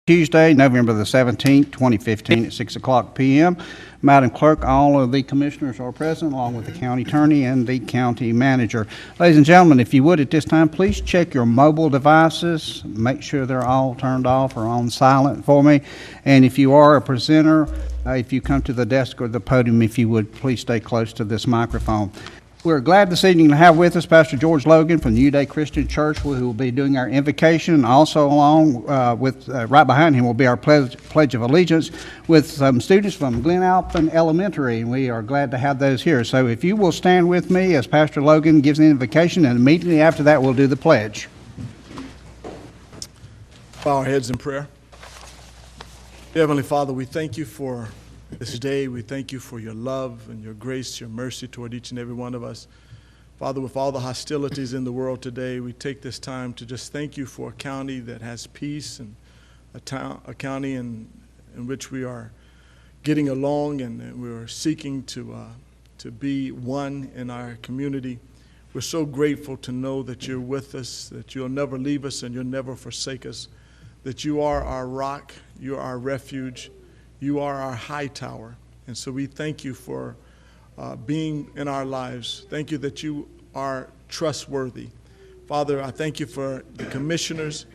Tuesday, November the 17th, 2015 at 6 o'clock p.m. Madam Clerk, all of the commissioners are present, along with the county attorney and the county manager. Ladies and gentlemen, if you would at this time, please check your mobile devices. Make sure they're all turned off or on silent for me. And if you are a presenter, if you come to the desk or the podium, if you would, please stay close to this microphone. We're glad this evening to have with us Pastor George Logan from the New Day Christian Church, who will be doing our invocation. Also along with, right behind him will be our Pledge of Allegiance with some students from Glen Alpin Elementary, and we are glad to have those here. So if you will stand with me as Pastor Logan gives the invocation, and immediately after that we'll do the pledge. Bow our heads in prayer. Heavenly Father, we thank you for this day. We thank you for your love and your grace, your mercy toward each and every one of us. Father, with all the hostilities in the world today, we take this time to just thank you for a county that has peace and a county in which we are getting along and we're seeking to be one in our community. We're so grateful to know that you're with us, that you'll never leave us and you'll never forsake us, that you are our rock, you're our refuge, you are our high tower. And so we thank you for being in our lives. Thank you that you are trustworthy. Father, I thank you for the commissioners,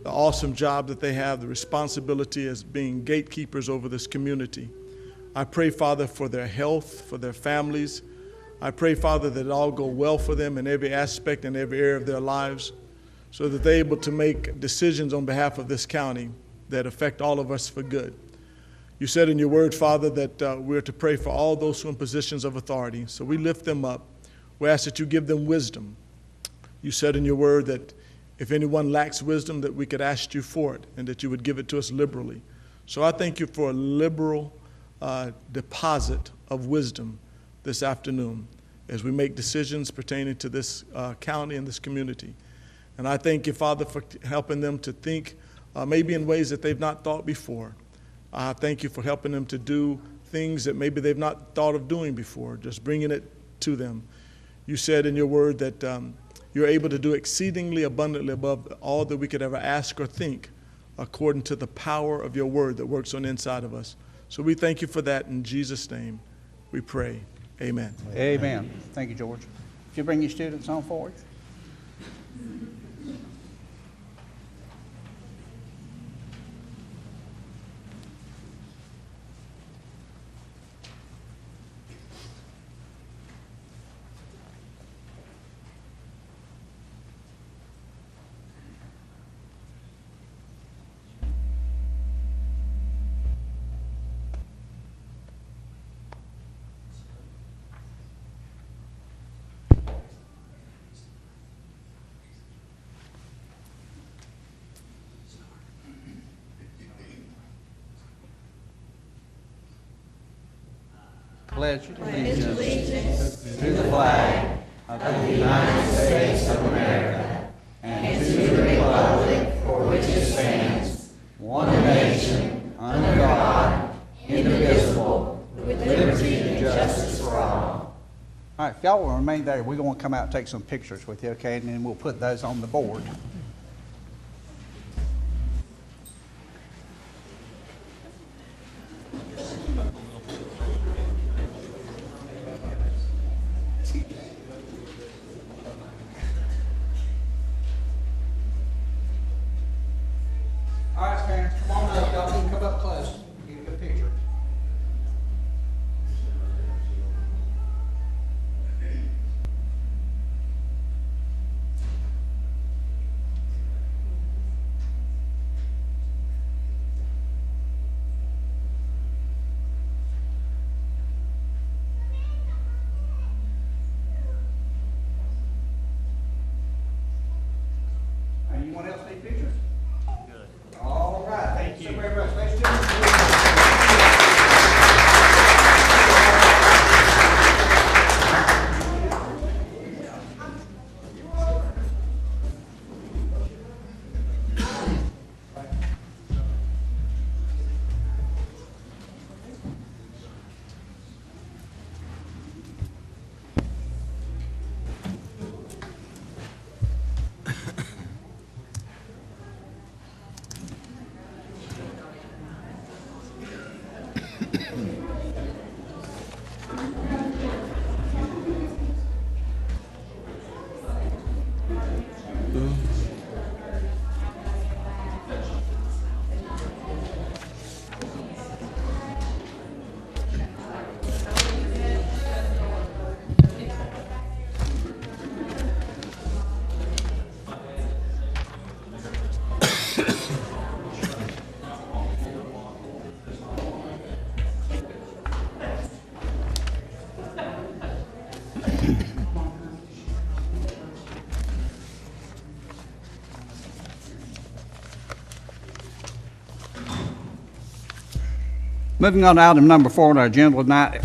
the awesome job that they have, the responsibility as being gatekeepers over this community. I pray, Father, for their health, for their families. I pray, Father, that it all go well for them in every aspect and every area of their lives, so that they're able to make decisions on behalf of this county that affect all of us for good. You said in your word, Father, that we're to pray for all those who are in positions of authority. So we lift them up. We ask that you give them wisdom. You said in your word that if anyone lacks wisdom, that we could ask you for it and that you would give it to us liberally. So I thank you for a liberal deposit of wisdom this afternoon as we make decisions pertaining to this county and this community. And I thank you, Father, for helping them to think maybe in ways that they've not thought before. I thank you for helping them to do things that maybe they've not thought of doing before, just bringing it to them. You said in your word that you're able to do exceedingly abundantly above all that we could ever ask or think, according to the power of your word that works on the inside of us. So we thank you for that. In Jesus' name we pray. Amen. Amen. Thank you, George. If you bring your students on forward. Pledge allegiance to the flag of the United States of America and to the republic for which it stands, one nation, under God, indivisible, with liberty and justice for all. All right, if y'all will remain there, we're going to come out and take some pictures with you, okay? And then we'll put those on the board. Moving on to item number 4 on our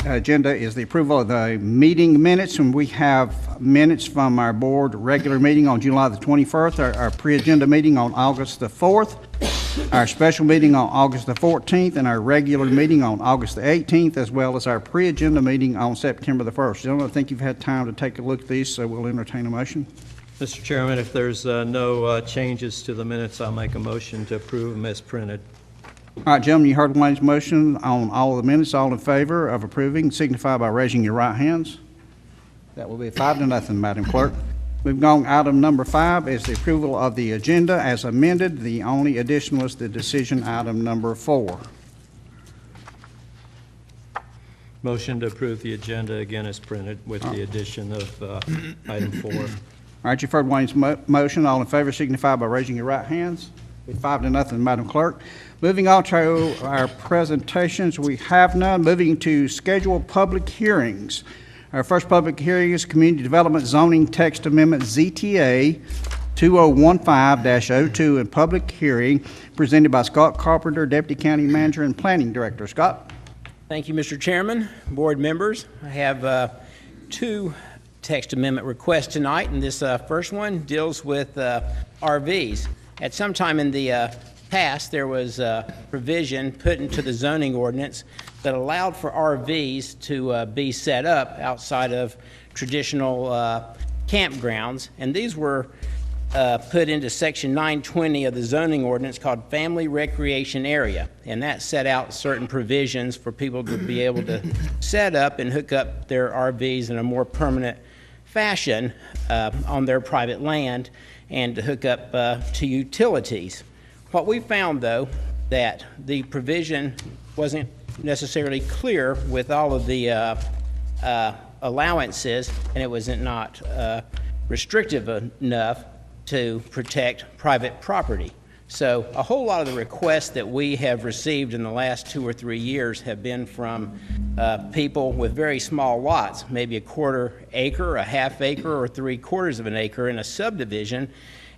agenda is the approval of the meeting minutes, and we have minutes from our board regular meeting on July the 21st, our pre-agenda meeting on August the 4th, our special meeting on August the 14th, and our regular meeting on August the 18th, as well as our pre-agenda meeting on September the 1st. Gentlemen, I think you've had time to take a look at these, so we'll entertain a motion. Mr. Chairman, if there's no changes to the minutes, I'll make a motion to approve them as printed. All right, gentlemen, you heard Wayne's motion on all of the minutes. All in favor of approving signify by raising your right hands. That will be 5-0, Madam Clerk. Moving on, item number 5 is the approval of the agenda as amended. The only addition was the decision item number 4. Motion to approve the agenda again as printed with the addition of item 4. All right, you've heard Wayne's motion. All in favor signify by raising your right hands. 5-0, Madam Clerk. Moving on to our presentations, we have none. Moving to scheduled public hearings. Our first public hearing is Community Development Zoning Text Amendment ZTA 2015-02 in public hearing presented by Scott Carpenter, Deputy County Manager and Planning Director. Scott? Thank you, Mr. Chairman, board members. I have 2 text amendment requests tonight, and this first one deals with RVs. At some time in the past, there was a provision put into the zoning ordinance that allowed for RVs to be set up outside of traditional campgrounds, and these were put into Section 920 of the zoning ordinance called Family Recreation Area, and that set out certain provisions for people to be able to set up and hook up their RVs in a more permanent fashion on their private land and to hook up to utilities. What we found, though, that the provision wasn't necessarily clear with all of the allowances, and it wasn't not restrictive enough to protect private property. So a whole lot of the requests that we have received in the last 2 or 3 years have been from people with very small lots, maybe a quarter acre, a half acre, or 3/4 of an acre in a subdivision,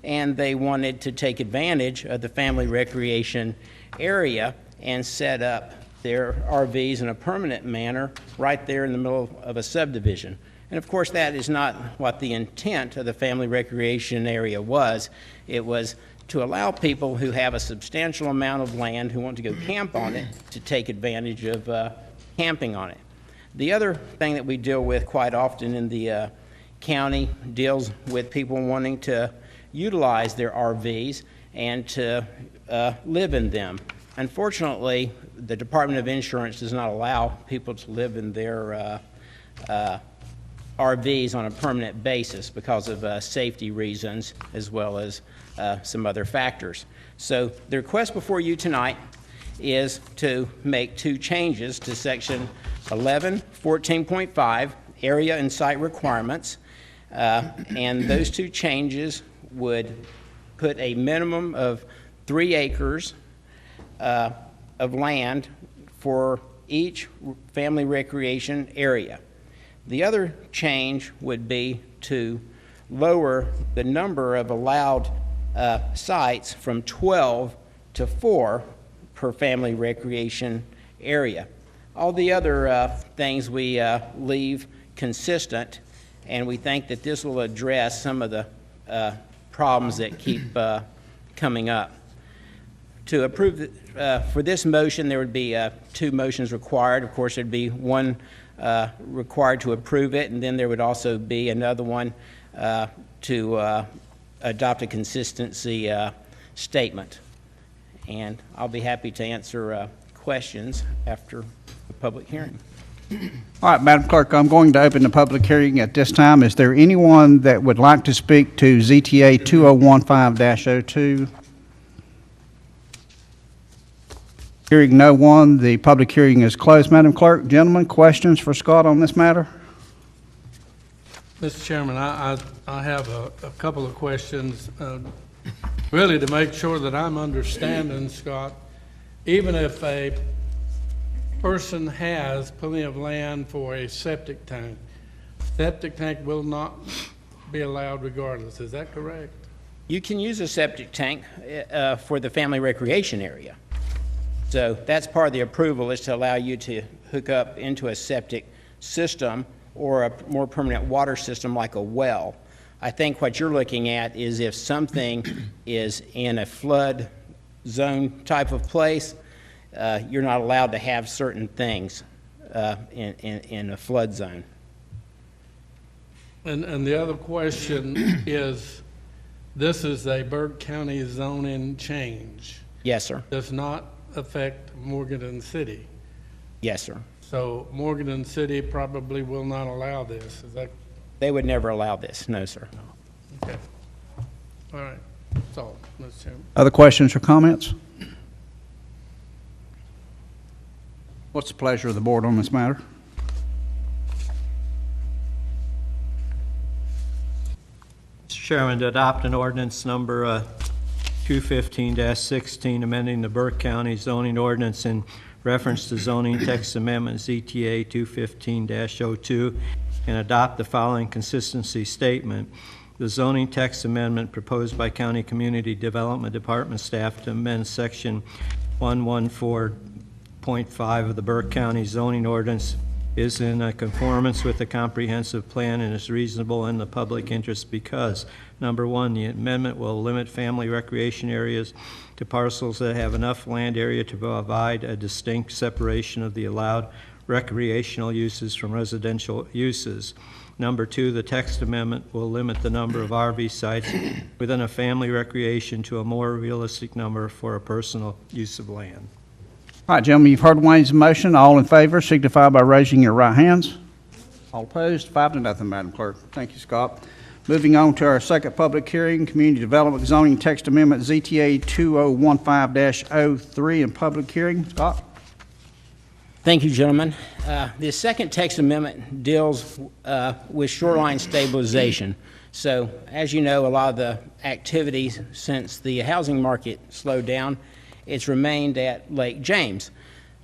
and they wanted to take advantage of the family recreation area and set up their RVs in a permanent manner right there in the middle of a subdivision. And of course, that is not what the intent of the family recreation area was. It was to allow people who have a substantial amount of land who want to go camp on it to take advantage of camping on it. The other thing that we deal with quite often in the county deals with people wanting to utilize their RVs and to live in them. Unfortunately, the Department of Insurance does not allow people to live in their RVs on a permanent basis because of safety reasons as well as some other factors. So the request before you tonight is to make 2 changes to Section 1114.5, Area and Site Requirements, and those 2 changes would put a minimum of 3 acres of land for each family recreation area. The other change would be to lower the number of allowed sites from 12 to 4 per family recreation area. All the other things we leave consistent, and we think that this will address some of the problems that keep coming up. To approve for this motion, there would be 2 motions required. Of course, there'd be one required to approve it, and then there would also be another one to adopt a consistency statement. And I'll be happy to answer questions after the public hearing. All right, Madam Clerk, I'm going to open the public hearing at this time. Is there anyone that would like to speak to ZTA 2015-02? Hearing no one, the public hearing is closed. Madam Clerk, gentlemen, questions for Scott on this matter? Mr. Chairman, I have a couple of questions, really to make sure that I'm understanding, Scott. Even if a person has plenty of land for a septic tank will not be allowed regardless. Is that correct? You can use a septic tank for the family recreation area. So that's part of the approval, is to allow you to hook up into a septic system or a more permanent water system like a well. I think what you're looking at is if something is in a flood zone type of place, you're not allowed to have certain things in a flood zone. And the other question is, this is a Burke County zoning change. Yes, sir. Does not affect Morganton City. Yes, sir. So Morganton City probably will not allow this. Is that They would never allow this. No, sir. okay? All right. That's all, Mr. Chairman. Other questions or comments? What's the pleasure of the board on this matter? Mr. Chairman, to adopt an ordinance number 215-16, amending the Burke County zoning ordinance in reference to zoning text amendment ZTA 215-02, and adopt the following consistency statement. The zoning text amendment proposed by County Community Development Department staff to amend section 114.5 of the Burke County zoning ordinance is in conformance with the comprehensive plan and is reasonable in the public interest because, number one, the amendment will limit family recreation areas to parcels that have enough land area to provide a distinct separation of the allowed recreational uses from residential uses. Number two, the text amendment will limit the number of RV sites within a family recreation to a more realistic number for a personal use of land. All right, gentlemen, you've heard Wayne's motion. All in favor signify by raising your right hands. All opposed, 5-0, Madam Clerk. Thank you, Scott. Moving on to our second public hearing, Community Development Zoning Text Amendment ZTA 2015-03 in public hearing. Scott? Thank you, gentlemen. The second text amendment deals with shoreline stabilization. So, as you know, a lot of the activities since the housing market slowed down, it's remained at Lake James.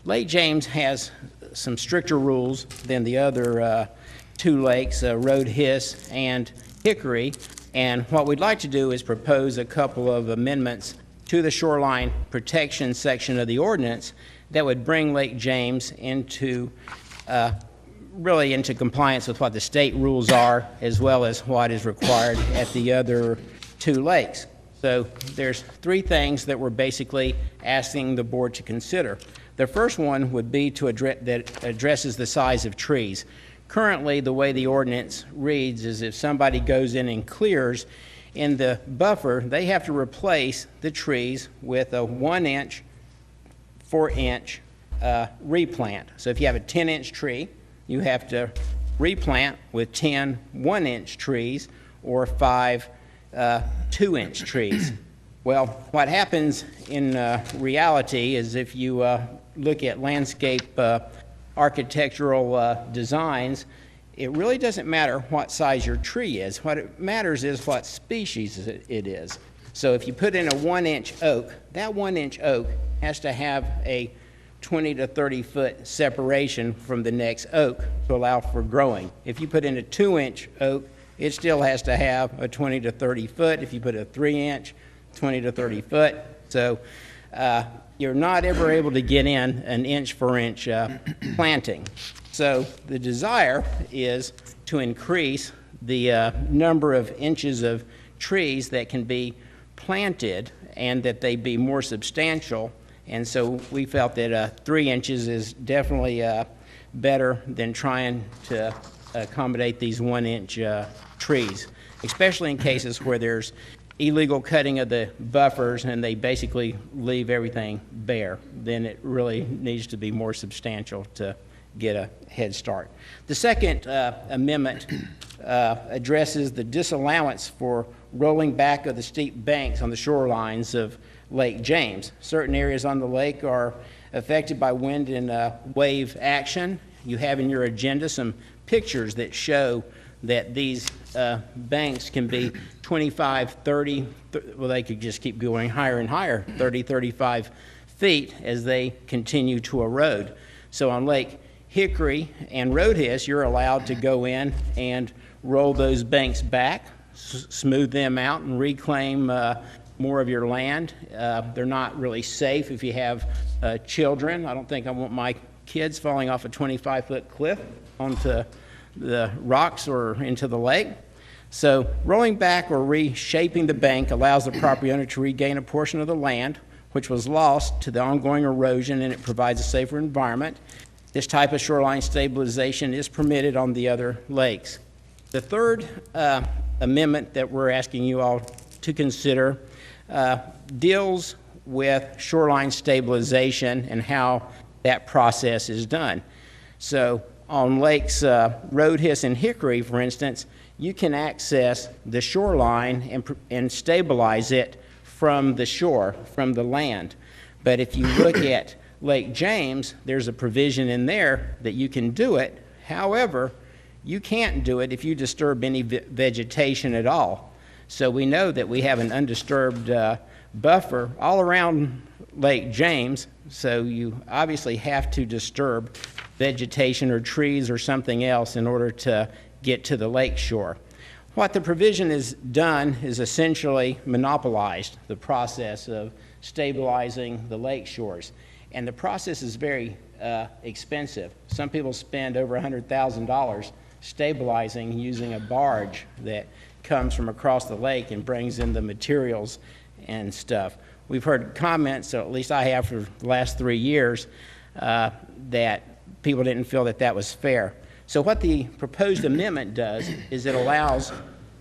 Lake James has some stricter rules than the other two lakes, Road Hiss and Hickory, and what we'd like to do is propose a couple of amendments to the shoreline protection section of the ordinance that would bring Lake James into really into compliance with what the state rules are, as well as what is required at the other two lakes. So there's three things that we're basically asking the board to consider. The first one would be to addresses the size of trees. Currently, the way the ordinance reads is if somebody goes in and clears in the buffer, they have to replace the trees with a 1-inch, 4-inch replant. So if you have a 10-inch tree, you have to replant with 10 1-inch trees or 5 2-inch trees. Well, what happens in reality is if you look at landscape architectural designs, it really doesn't matter what size your tree is. What it matters is what species it is. So if you put in a 1-inch oak, that 1-inch oak has to have a 20 to 30 foot separation from the next oak to allow for growing. If you put in a 2-inch oak, it still has to have a 20 to 30 foot. If you put a 3-inch, 20 to 30 foot. So you're not ever able to get in an inch for inch planting. So the desire is to increase the number of inches of trees that can be planted and that they be more substantial. And so we felt that 3 inches is definitely better than trying to accommodate these 1-inch trees, especially in cases where there's illegal cutting of the buffers and they basically leave everything bare. Then it really needs to be more substantial to get a head start. The second amendment addresses the disallowance for rolling back of the steep banks on the shorelines of Lake James. Certain areas on the lake are affected by wind and wave action. You have in your agenda some pictures that show that these banks can be 25, 30, well, they could just keep going higher and higher, 30, 35 feet as they continue to erode. So on Lake Hickory and Roadhead, you're allowed to go in and roll those banks back, smooth them out, and reclaim more of your land. They're not really safe if you have children. I don't think I want my kids falling off a 25-foot cliff onto the rocks or into the lake. So rolling back or reshaping the bank allows the property owner to regain a portion of the land which was lost to the ongoing erosion, and it provides a safer environment. This type of shoreline stabilization is permitted on the other lakes. The third amendment that we're asking you all to consider deals with shoreline stabilization and how that process is done. So on lakes Roadhead and Hickory, for instance, you can access the shoreline and stabilize it from the shore, from the land. But if you look at Lake James, there's a provision in there that you can do it. However, you can't do it if you disturb any vegetation at all. So we know that we have an undisturbed buffer all around Lake James, so you obviously have to disturb vegetation or trees or something else in order to get to the lake shore. What the provision has done is essentially monopolized the process of stabilizing the lake shores. And the process is very expensive. Some people spend over $100,000 stabilizing using a barge that comes from across the lake and brings in the materials and stuff. We've heard comments, or at least I have for the last 3 years, that people didn't feel that that was fair. So what the proposed amendment does is it allows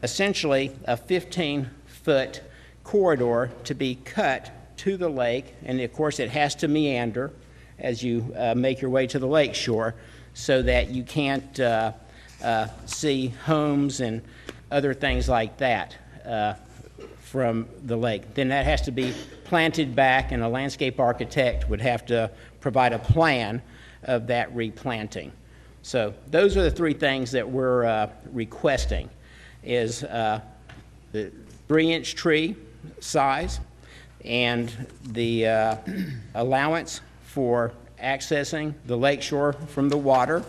essentially a 15-foot corridor to be cut to the lake, and of course it has to meander as you make your way to the lake shore so that you can't see homes and other things like that from the lake. Then that has to be planted back, and a landscape architect would have to provide a plan of that replanting. So those are the three things that we're requesting, is the 3-inch tree size and the allowance for accessing the lake shore from the water.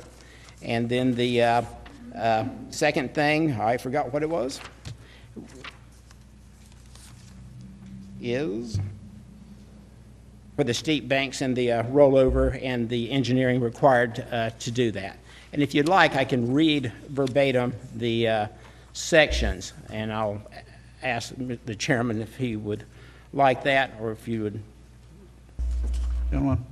And then the second thing, I forgot what it was, is for the steep banks and the rollover and the engineering required to do that. And if you'd like, I can read verbatim the sections, and I'll ask the chairman if he would like that, or if you would. Gentlemen.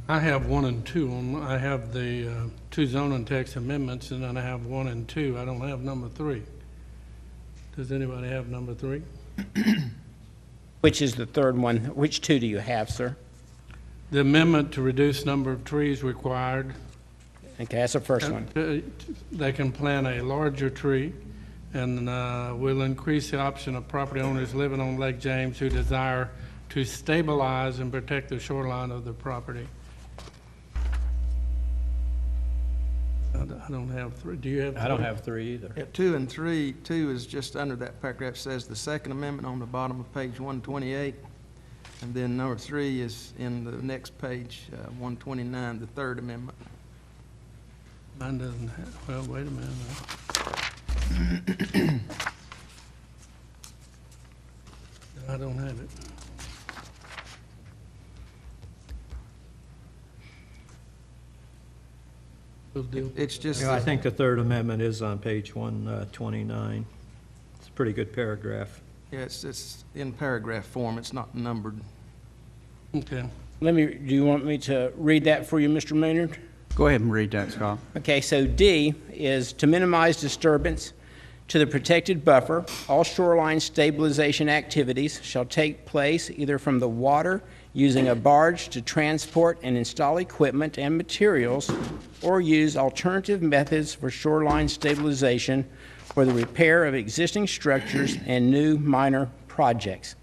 I have 1 and 2. I have the 2 zoning text amendments, and then I have 1 and 2. I don't have number 3. Does anybody have number 3? Which is the third one? Which 2 do you have, sir? The amendment to reduce number of trees required. Okay, that's the first one. They can plant a larger tree, and will increase the option of property owners living on Lake James who desire to stabilize and protect the shoreline of the property. I don't have 3. Do you have 3? I don't have 3 either. Yeah, 2 and 3, 2 is just under that paragraph, says the second amendment on the bottom of page 128. And then number 3 is in the next page, 129, the third amendment. Mine doesn't have, well, wait a minute. I don't have it. It's just, I think the third amendment is on page 129. It's a pretty good paragraph. yeah, it's in paragraph form, it's not numbered. Okay. Do you want me to read that for you, Mr. Maynard? Go ahead and read that, Scott. Okay, so D is to minimize disturbance to the protected buffer. All shoreline stabilization activities shall take place either from the water using a barge to transport and install equipment and materials, or use alternative methods for shoreline stabilization for the repair of existing structures and new minor projects.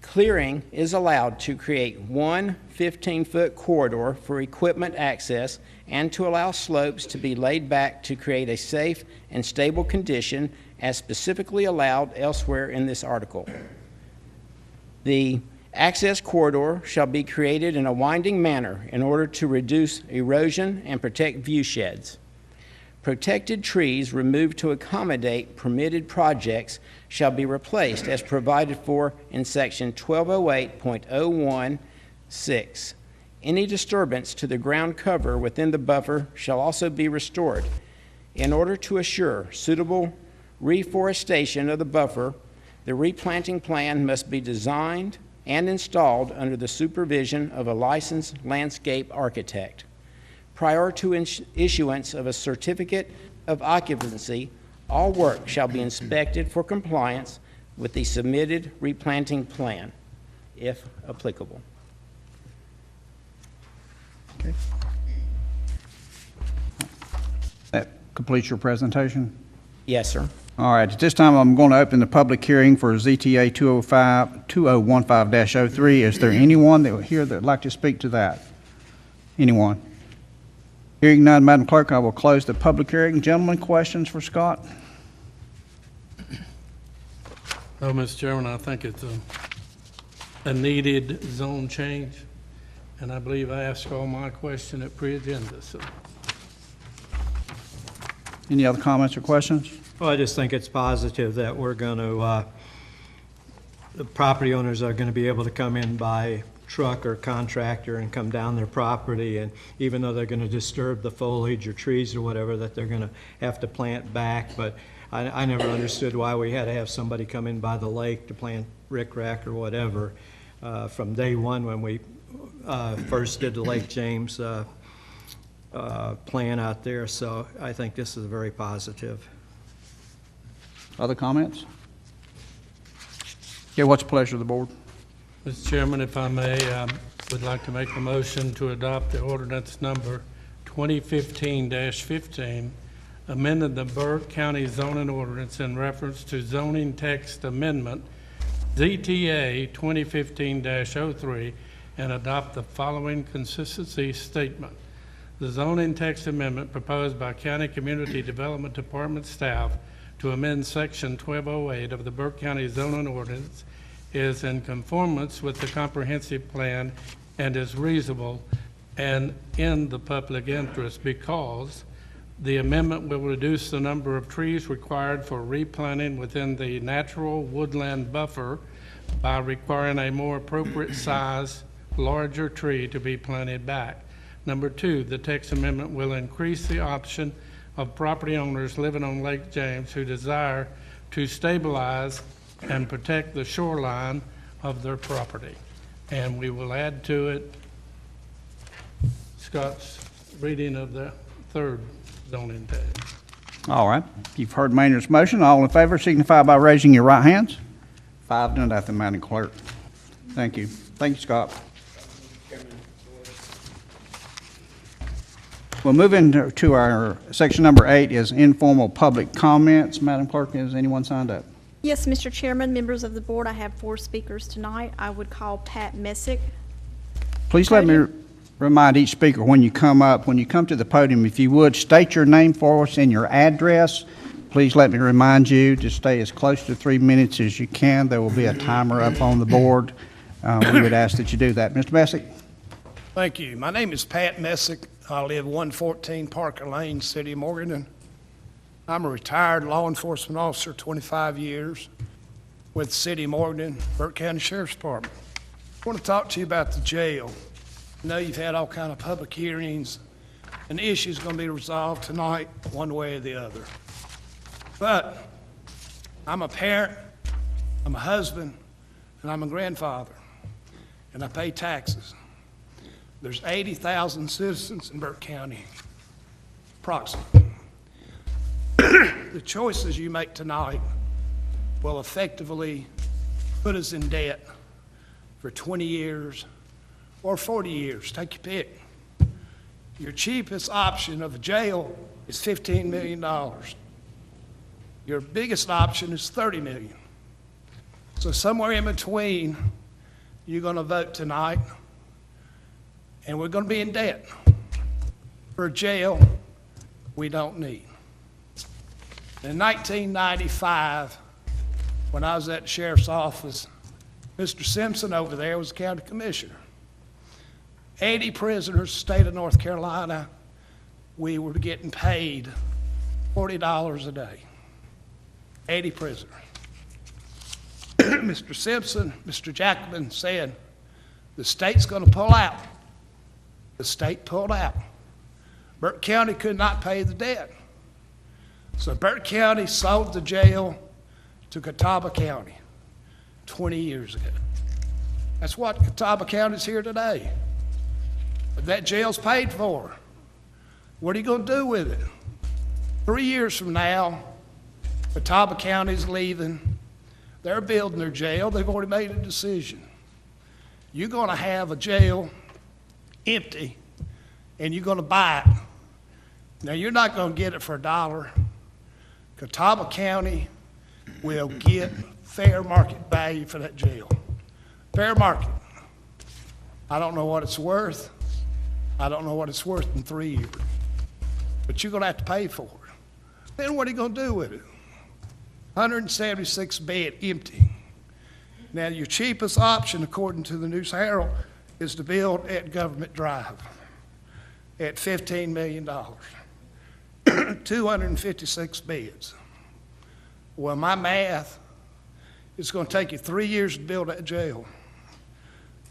Clearing is allowed to create one 15-foot corridor for equipment access and to allow slopes to be laid back to create a safe and stable condition as specifically allowed elsewhere in this article. The access corridor shall be created in a winding manner in order to reduce erosion and protect view sheds. Protected trees removed to accommodate permitted projects shall be replaced as provided for in section 1208.016. Any disturbance to the ground cover within the buffer shall also be restored. In order to assure suitable reforestation of the buffer, the replanting plan must be designed and installed under the supervision of a licensed landscape architect. Prior to issuance of a certificate of occupancy, all work shall be inspected for compliance with the submitted replanting plan, if applicable. Okay. That completes your presentation? Yes, sir. All right, at this time, I'm going to open the public hearing for ZTA 2015-03. Is there anyone that here that would like to speak to that? Anyone? Hearing none, Madam Clerk, I will close the public hearing. Gentlemen, questions for Scott? Oh, Mr. Chairman, I think it's a needed zone change, and I believe I asked all my question at pre-agenda, so. Any other comments or questions? Well, I just think it's positive that we're going to, the property owners are going to be able to come in by truck or contractor and come down their property, and even though they're going to disturb the foliage or trees or whatever, that they're going to have to plant back. But I never understood why we had to have somebody come in by the lake to plant rickrack or whatever. From day one when we first did the Lake James plan out there, so I think this is very positive. Other comments? Yeah, what's the pleasure of the board? Mr. Chairman, if I may, would like to make a motion to adopt the ordinance number 2015-15, amending the Burke County zoning ordinance in reference to zoning text amendment ZTA 2015-03, and adopt the following consistency statement. The zoning text amendment proposed by County Community Development Department staff to amend Section 1208 of the Burke County zoning ordinance is in conformance with the comprehensive plan and is reasonable and in the public interest because the amendment will reduce the number of trees required for replanting within the natural woodland buffer by requiring a more appropriate size, larger tree to be planted back. Number two, the text amendment will increase the option of property owners living on Lake James who desire to stabilize and protect the shoreline of their property. And we will add to it Scott's reading of the third zoning text. All right, you've heard Maynard's motion. All in favor signify by raising your right hands. 5-0, Madam Clerk. Thank you. Thank you, Scott. We'll move into our section number 8 is informal public comments. Madam Clerk, has anyone signed up? Yes, Mr. Chairman, members of the board, I have 4 speakers tonight. I would call Pat Messick. Please let me remind each speaker when you come to the podium, if you would, state your name for us and your address. Please let me remind you to stay as close to 3 minutes as you can. There will be a timer up on the board. We would ask that you do that. Mr. Messick? Thank you. My name is Pat Messick. I live 114 Parker Lane, City of Morganton. I'm a retired law enforcement officer, 25 years, with the City of Morganton, Burke County Sheriff's Department. I want to talk to you about the jail. I know you've had all kind of public hearings, and the issue's going to be resolved tonight, one way or the other. But I'm a parent, I'm a husband, and I'm a grandfather, and I pay taxes. There's 80,000 citizens in Burke County, approximately. The choices you make tonight will effectively put us in debt for 20 years or 40 years. Take your pick. Your cheapest option of a jail is $15 million. Your biggest option is $30 million. So somewhere in between, you're going to vote tonight, and we're going to be in debt for a jail we don't need. In 1995, when I was at the sheriff's office, Mr. Simpson over there was the county commissioner. 80 prisoners, state of North Carolina, we were getting paid $40 a day. 80 prisoners. Mr. Simpson, Mr. Jacobin said, the state's going to pull out. The state pulled out. Burke County could not pay the debt. So Burke County sold the jail to Catawba County 20 years ago. That's what Catawba County's here today. That jail's paid for. What are you going to do with it? 3 years from now, Catawba County's leaving. They're building their jail. They've already made a decision. You're going to have a jail empty, and you're going to buy it. Now, you're not going to get it for $1. Catawba County will get fair market value for that jail. Fair market. I don't know what it's worth. I don't know what it's worth in 3 years. But you're going to have to pay for it. Then what are you going to do with it? 176 bed empty. Now, your cheapest option, according to the News Herald, is to build at Government Drive at $15 million. 256 beds. Well, my math, it's going to take you 3 years to build that jail.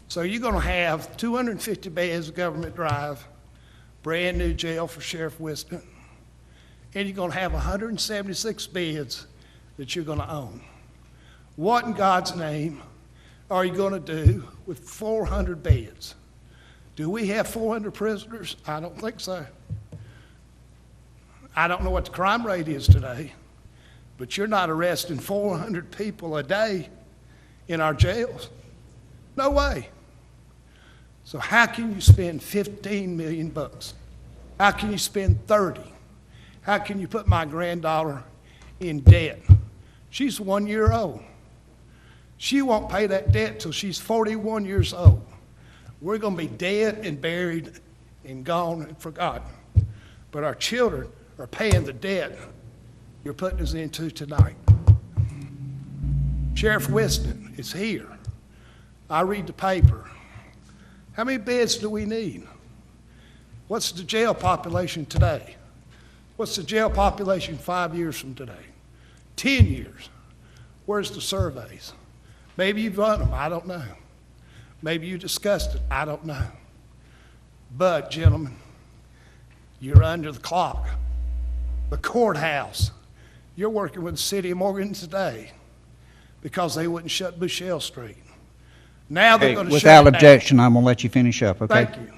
So you're going to have 250 beds at Government Drive, brand new jail for Sheriff Winston, and you're going to have 176 beds that you're going to own. What in God's name are you going to do with 400 beds? Do we have 400 prisoners? I don't think so. I don't know what the crime rate is today, but you're not arresting 400 people a day in our jails. No way. So how can you spend 15 million bucks? How can you spend 30? How can you put my granddaughter in debt? She's 1 year old. She won't pay that debt till she's 41 years old. We're going to be dead and buried and gone and forgotten. But our children are paying the debt you're putting us into tonight. Sheriff Winston is here. I read the paper. How many beds do we need? What's the jail population today? What's the jail population 5 years from today? 10 years. Where's the surveys? Maybe you've run them, I don't know. Maybe you discussed it, I don't know. But, gentlemen, you're under the clock. The courthouse, you're working with the city of Morgan today because they wouldn't shut Bushell Street. Now they're going to shut it down. Without objection, I'm going to let you finish up, okay? Thank you.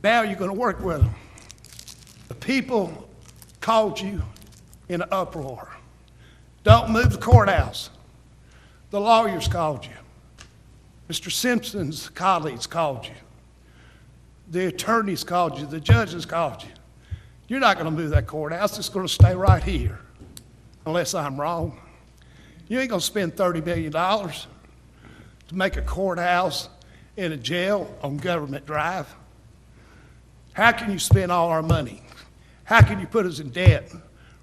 Now you're going to work with them. The people called you in an uproar. Don't move the courthouse. The lawyers called you. Mr. Simpson's colleagues called you. The attorneys called you. The judges called you. You're not going to move that courthouse. It's going to stay right here, unless I'm wrong. You ain't going to spend $30 million to make a courthouse and a jail on Government Drive. How can you spend all our money? How can you put us in debt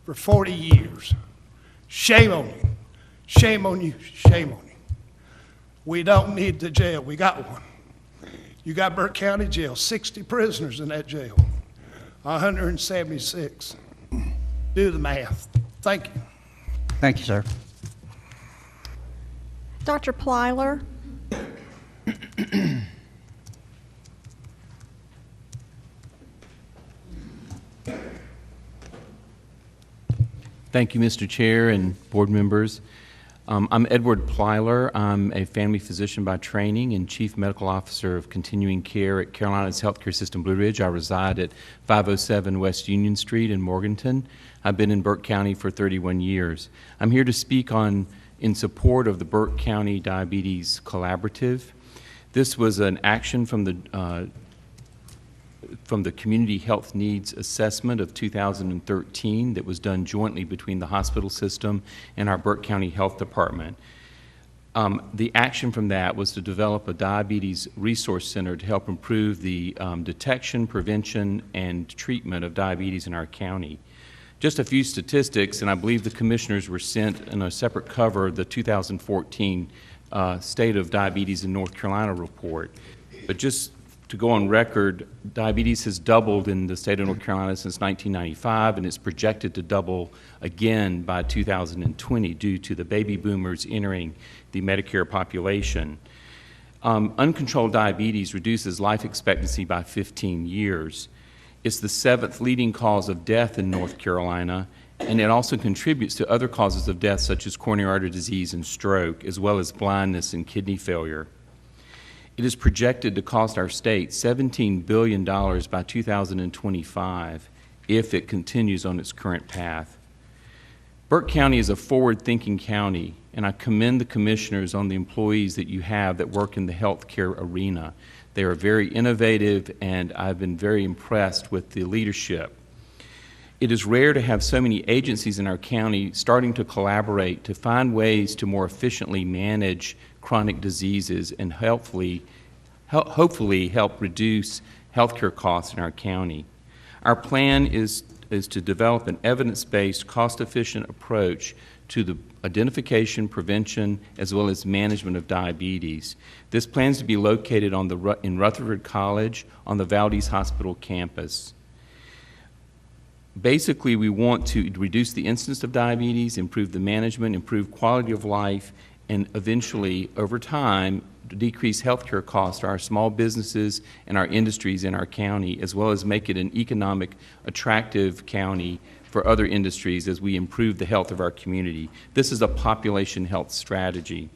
for 40 years? Shame on you. Shame on you. Shame on you. We don't need the jail. We got one. You got Burke County Jail, 60 prisoners in that jail, 176. Do the math. Thank you. Thank you, sir. Dr. Plyler? Thank you, Mr. Chair and board members. I'm Edward Plyler. I'm a family physician by training and Chief Medical Officer of Continuing Care at Carolina's Healthcare System Blue Ridge. I reside at 507 West Union Street in Morganton. I've been in Burke County for 31 years. I'm here to speak in support of the Burke County Diabetes Collaborative. This was an action from the Community Health Needs Assessment of 2013 that was done jointly between the hospital system and our Burke County Health Department. The action from that was to develop a diabetes resource center to help improve the detection, prevention, and treatment of diabetes in our county. Just a few statistics, and I believe the commissioners were sent in a separate cover the 2014 State of Diabetes in North Carolina report. But just to go on record, diabetes has doubled in the state of North Carolina since 1995, and it's projected to double again by 2020 due to the baby boomers entering the Medicare population. Uncontrolled diabetes reduces life expectancy by 15 years. It's the 7th leading cause of death in North Carolina, and it also contributes to other causes of death such as coronary artery disease and stroke, as well as blindness and kidney failure. It is projected to cost our state $17 billion by 2025 if it continues on its current path. Burke County is a forward-thinking county, and I commend the commissioners on the employees that you have that work in the healthcare arena. They are very innovative, and I've been very impressed with the leadership. It is rare to have so many agencies in our county starting to collaborate to find ways to more efficiently manage chronic diseases and hopefully help reduce healthcare costs in our county. Our plan is to develop an evidence-based, cost-efficient approach to the identification, prevention, as well as management of diabetes. This plans to be located in Rutherford College on the Valdez Hospital campus. Basically, we want to reduce the incidence of diabetes, improve the management, improve quality of life, and eventually, over time, decrease healthcare costs to our small businesses and our industries in our county, as well as make it an economic, attractive county for other industries as we improve the health of our community. This is a population health strategy.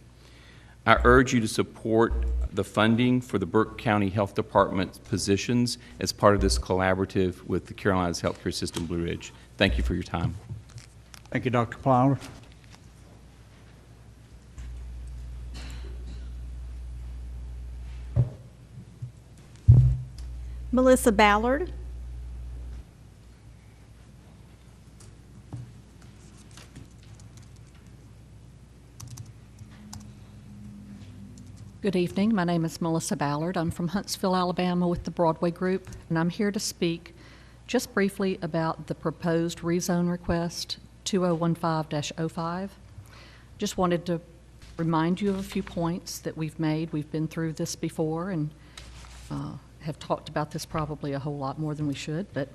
I urge you to support the funding for the Burke County Health Department positions as part of this collaborative with the Carolinas Healthcare System Blue Ridge. Thank you for your time. Thank you, Dr. Plyler. Melissa Ballard. Good evening. My name is Melissa Ballard. I'm from Huntsville, Alabama with the Broadway Group, and I'm here to speak just briefly about the proposed rezone request 2015-05. Just wanted to remind you of a few points that we've made. We've been through this before and have talked about this probably a whole lot more than we should, but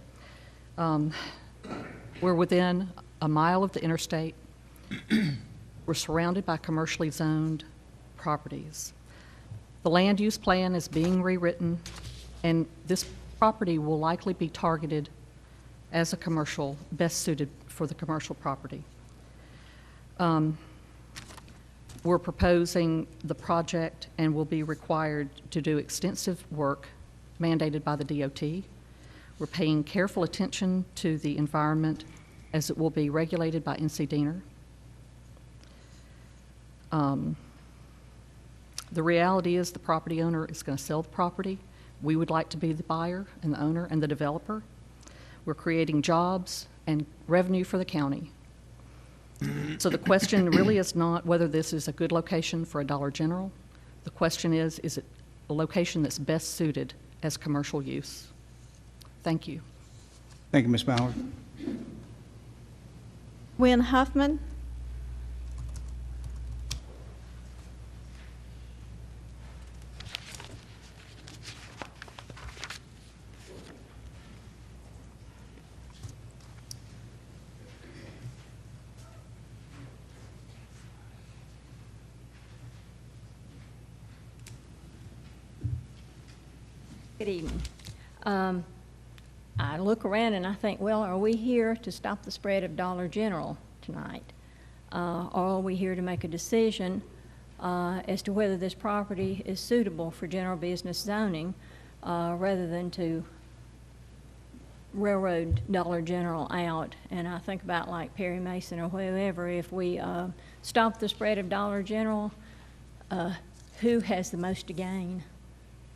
we're within a mile of the interstate. We're surrounded by commercially zoned properties. The land use plan is being rewritten, and this property will likely be targeted as a commercial, best suited for the commercial property. We're proposing the project and will be required to do extensive work mandated by the DOT. We're paying careful attention to the environment as it will be regulated by NC Diener. The reality is the property owner is going to sell the property. We would like to be the buyer and the owner and the developer. We're creating jobs and revenue for the county. So the question really is not whether this is a good location for a Dollar General. The question is it a location that's best suited as commercial use? Thank you. Thank you, Ms. Ballard. Wynn Huffman. Good evening. I look around and I think, well, are we here to stop the spread of Dollar General tonight? Or are we here to make a decision as to whether this property is suitable for general business zoning rather than to railroad Dollar General out? And I think about like Perry Mason or whoever, if we stop the spread of Dollar General, who has the most to gain?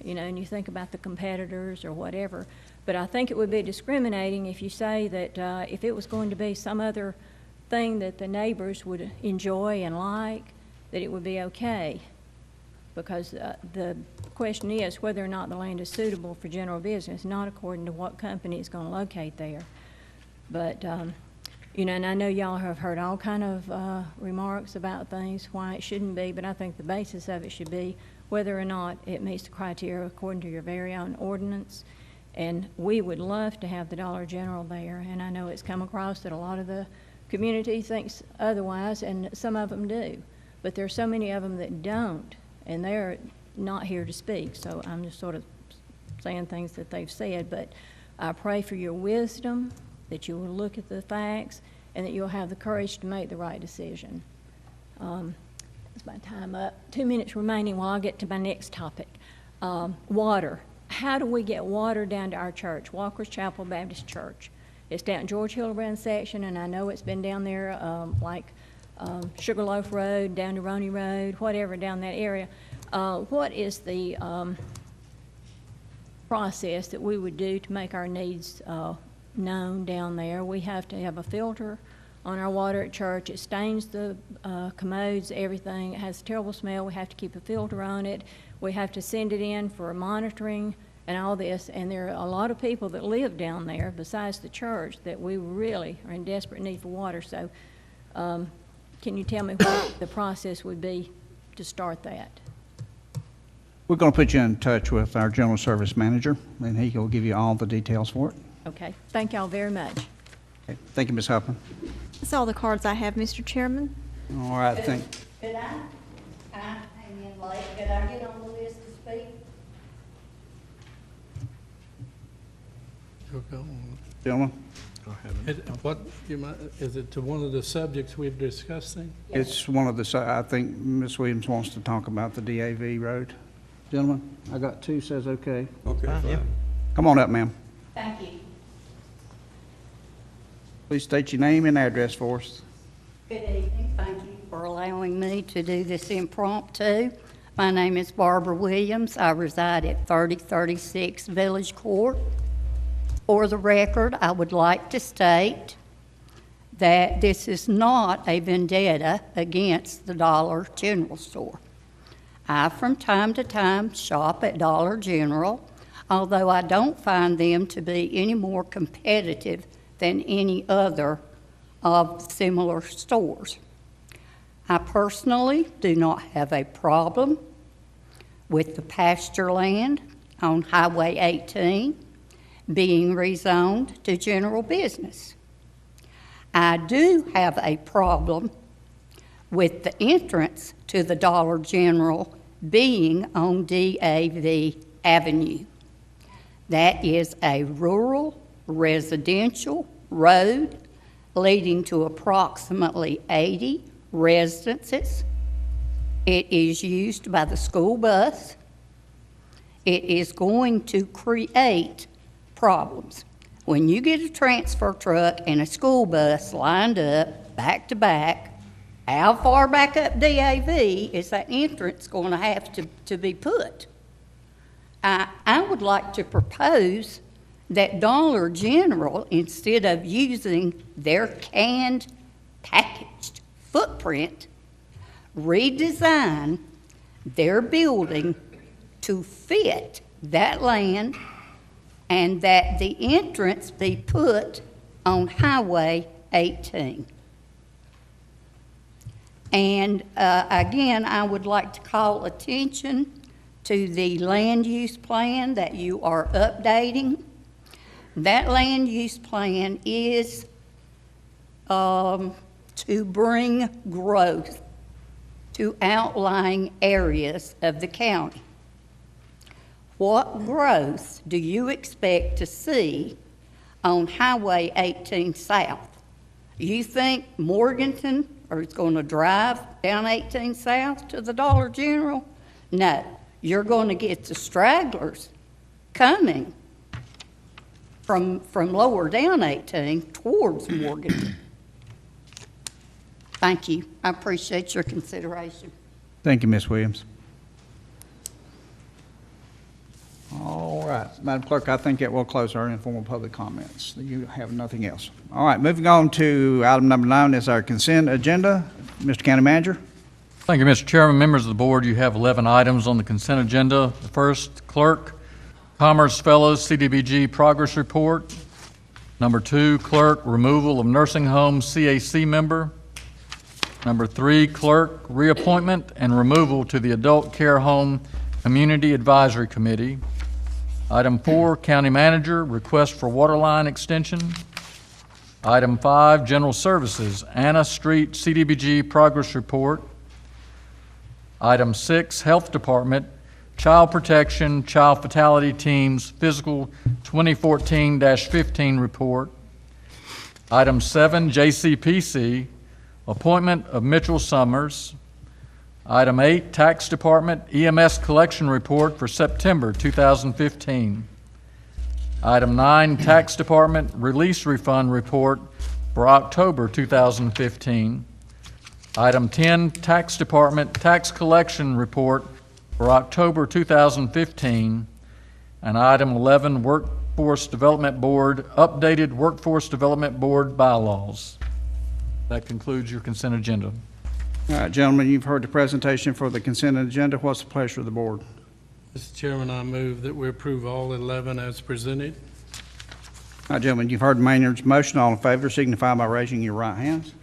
and you think about the competitors or whatever. But I think it would be discriminating if you say that if it was going to be some other thing that the neighbors would enjoy and like, that it would be okay. Because the question is whether or not the land is suitable for general business, not according to what company is going to locate there. But, and I know y'all have heard all kind of remarks about things, why it shouldn't be, but I think the basis of it should be whether or not it meets the criteria according to your very own ordinance. And we would love to have the Dollar General there, and I know it's come across that a lot of the community thinks otherwise, and some of them do. But there are so many of them that don't, and they're not here to speak, so I'm just sort of saying things that they've said. But I pray for your wisdom, that you will look at the facts, and that you'll have the courage to make the right decision. That's my time up. 2 minutes remaining while I get to my next topic. Water. How do we get water down to our church, Walker's Chapel Baptist Church? It's down George Hildebrand section, and I know it's been down there Sugarloaf Road, down to Roney Road, whatever, down that area. What is the process that we would do to make our needs known down there? We have to have a filter on our water at church. It stains the commodes, everything. It has a terrible smell. We have to keep a filter on it. We have to send it in for monitoring and all this. And there are a lot of people that live down there besides the church that we really are in desperate need for water. So can you tell me what the process would be to start that? We're going to put you in touch with our general service manager, and he will give you all the details for it. Okay. Thank y'all very much. Okay. Thank you, Ms. Huffman. That's all the cards I have, Mr. Chairman. All right, Could I came in late, could I get on the list to speak? Gentlemen, Is it to one of the subjects we've discussed then? it's one of the, I think Ms. Williams wants to talk about the DAV road. Gentlemen, I got two, says okay. Okay, fine. Come on up, ma'am. Thank you. Please state your name and address for us. Good evening. Thank you for allowing me to do this impromptu. My name is Barbara Williams. I reside at 3036 Village Court. For the record, I would like to state that this is not a vendetta against the Dollar General store. I, from time to time, shop at Dollar General, although I don't find them to be any more competitive than any other of similar stores. I personally do not have a problem with the pasture land on Highway 18 being rezoned to general business. I do have a problem with the entrance to the Dollar General being on DAV Avenue. That is a rural residential road leading to approximately 80 residences. It is used by the school bus. It is going to create problems. When you get a transfer truck and a school bus lined up back to back, how far back up DAV is that entrance going to have to be put? I would like to propose that Dollar General, instead of using their canned, packaged footprint, redesign their building to fit that land, and that the entrance be put on Highway 18. And again, I would like to call attention to the land use plan that you are updating. That land use plan is to bring growth to outlying areas of the county. What growth do you expect to see on Highway 18 South? You think Morganton is going to drive down 18 South to the Dollar General? No, you're going to get the stragglers coming from lower down 18 towards Morganton. Thank you. I appreciate your consideration. Thank you, Ms. Williams. right, Madam Clerk, I think it will close our informal public comments. You have nothing else. All right, moving on to item number 9 is our consent agenda. Mr. County Manager. Thank you, Mr. Chairman. Members of the board, you have 11 items on the consent agenda. The first, Clerk, Commerce Fellows CDBG Progress Report. Number 2, Clerk, Removal of Nursing Home CAC Member. Number 3, Clerk, Reappointment and Removal to the Adult Care Home Community Advisory Committee. Item 4, County Manager, Request for Waterline Extension. Item 5, General Services, Anna Street CDBG Progress Report. Item 6, Health Department, Child Protection, Child Fatality Teams Physical 2014-15 Report. Item 7, JCPC, Appointment of Mitchell Summers. Item 8, Tax Department EMS Collection Report for September 2015. Item 9, Tax Department Release Refund Report for October 2015. Item 10, Tax Department Tax Collection Report for October 2015. And item 11, Workforce Development Board, Updated Workforce Development Board Bylaws. That concludes your consent agenda. All right, gentlemen, you've heard the presentation for the consent agenda. What's the pleasure of the board? Mr. Chairman, I move that we approve all 11 as presented. All right, gentlemen, you've heard Maynard's motion. All in favor signify by raising your right hands.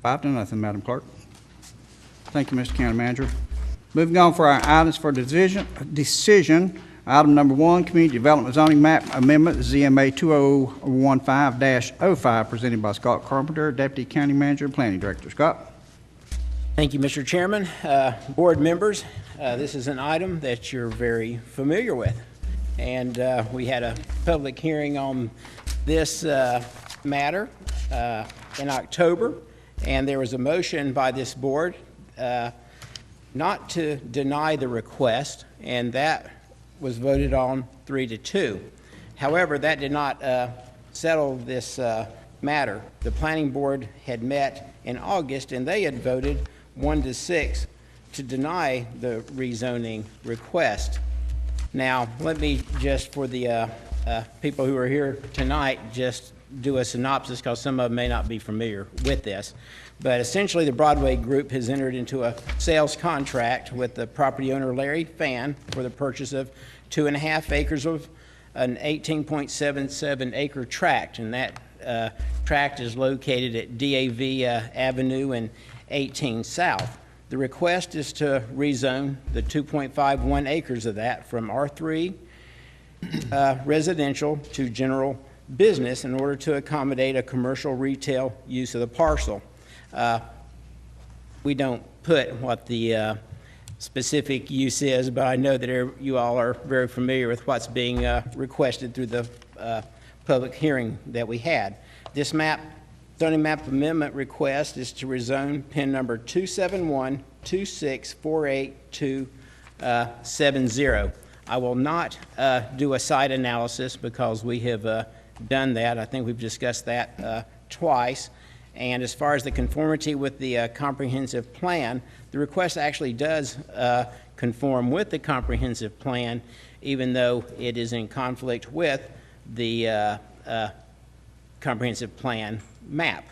5-0, Madam Clerk. Thank you, Mr. County Manager. Moving on for our items for decision. Item number 1, Community Development Zoning Map Amendment, ZMA 2015-05, presented by Scott Carpenter, Deputy County Manager and Planning Director. Scott? Thank you, Mr. Chairman. Board members, this is an item that you're very familiar with. And we had a public hearing on this matter in October, and there was a motion by this board not to deny the request, and that was voted on 3-2. However, that did not settle this matter. The planning board had met in August, and they had voted 1-6 to deny the rezoning request. Now, let me just, for the people who are here tonight, just do a synopsis, because some of them may not be familiar with this. But essentially, the Broadway Group has entered into a sales contract with the property owner, Larry Fan, for the purchase of 2.5 acres of an 18.77 acre tract, and that tract is located at DAV Avenue and 18 South. The request is to rezone the 2.51 acres of that from R3 residential to general business in order to accommodate a commercial retail use of the parcel. We don't put what the specific use is, but I know that you all are very familiar with what's being requested through the public hearing that we had. This zoning map amendment request is to rezone PIN number 27126482270. I will not do a site analysis because we have done that. I think we've discussed that twice. And as far as the conformity with the comprehensive plan, the request actually does conform with the comprehensive plan, even though it is in conflict with the comprehensive plan map.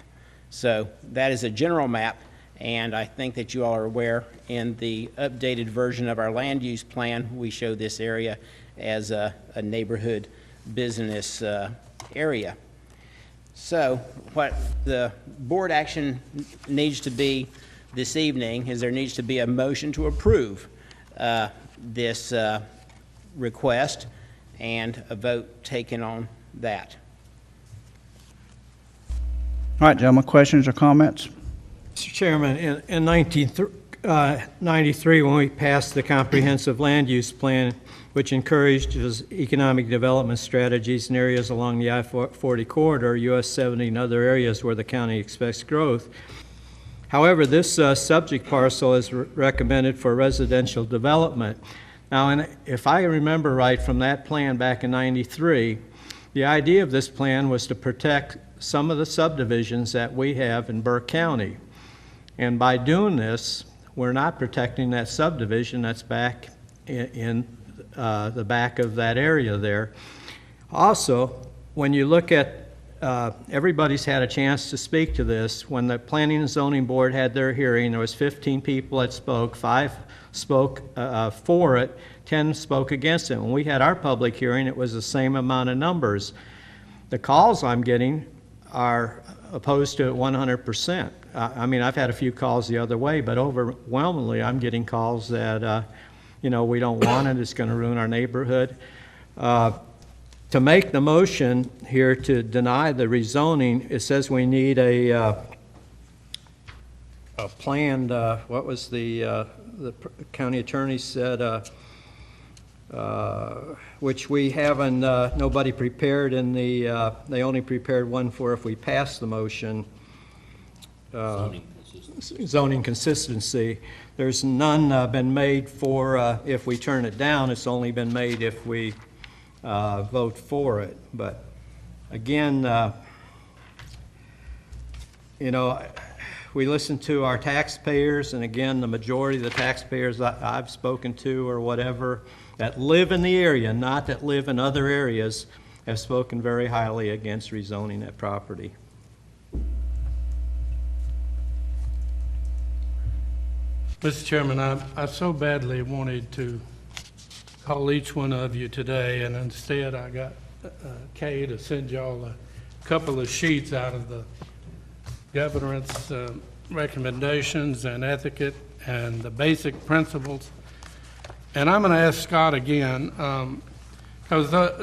So that is a general map, and I think that you all are aware in the updated version of our land use plan, we show this area as a neighborhood business area. So what the board action needs to be this evening is there needs to be a motion to approve this request and a vote taken on that. All right, gentlemen, questions or comments? Mr. Chairman, in 1993, when we passed the comprehensive land use plan, which encourages economic development strategies in areas along the I-40 corridor, US 70, and other areas where the county expects growth. However, this subject parcel is recommended for residential development. Now, if I remember right from that plan back in 93, the idea of this plan was to protect some of the subdivisions that we have in Burke County. And by doing this, we're not protecting that subdivision that's back in the back of that area there. Also, when you look at, everybody's had a chance to speak to this. When the Planning and Zoning Board had their hearing, there was 15 people that spoke, 5 spoke for it, 10 spoke against it. When we had our public hearing, it was the same amount of numbers. The calls I'm getting are opposed to it 100%. I mean, I've had a few calls the other way, but overwhelmingly, I'm getting calls that, we don't want it, it's going to ruin our neighborhood. To make the motion here to deny the rezoning, it says we need a planned, what was the county attorney said, which we haven't, nobody prepared in the, they only prepared one for if we pass the motion. Zoning consistency. There's none been made for if we turn it down. It's only been made if we vote for it. But again, we listen to our taxpayers, and again, the majority of the taxpayers I've spoken to or whatever that live in the area, not that live in other areas, have spoken very highly against rezoning that property. Mr. Chairman, I so badly wanted to call each one of you today, and instead I got Kay to send y'all a couple of sheets out of the governor's recommendations and etiquette and the basic principles. And I'm going to ask Scott again, because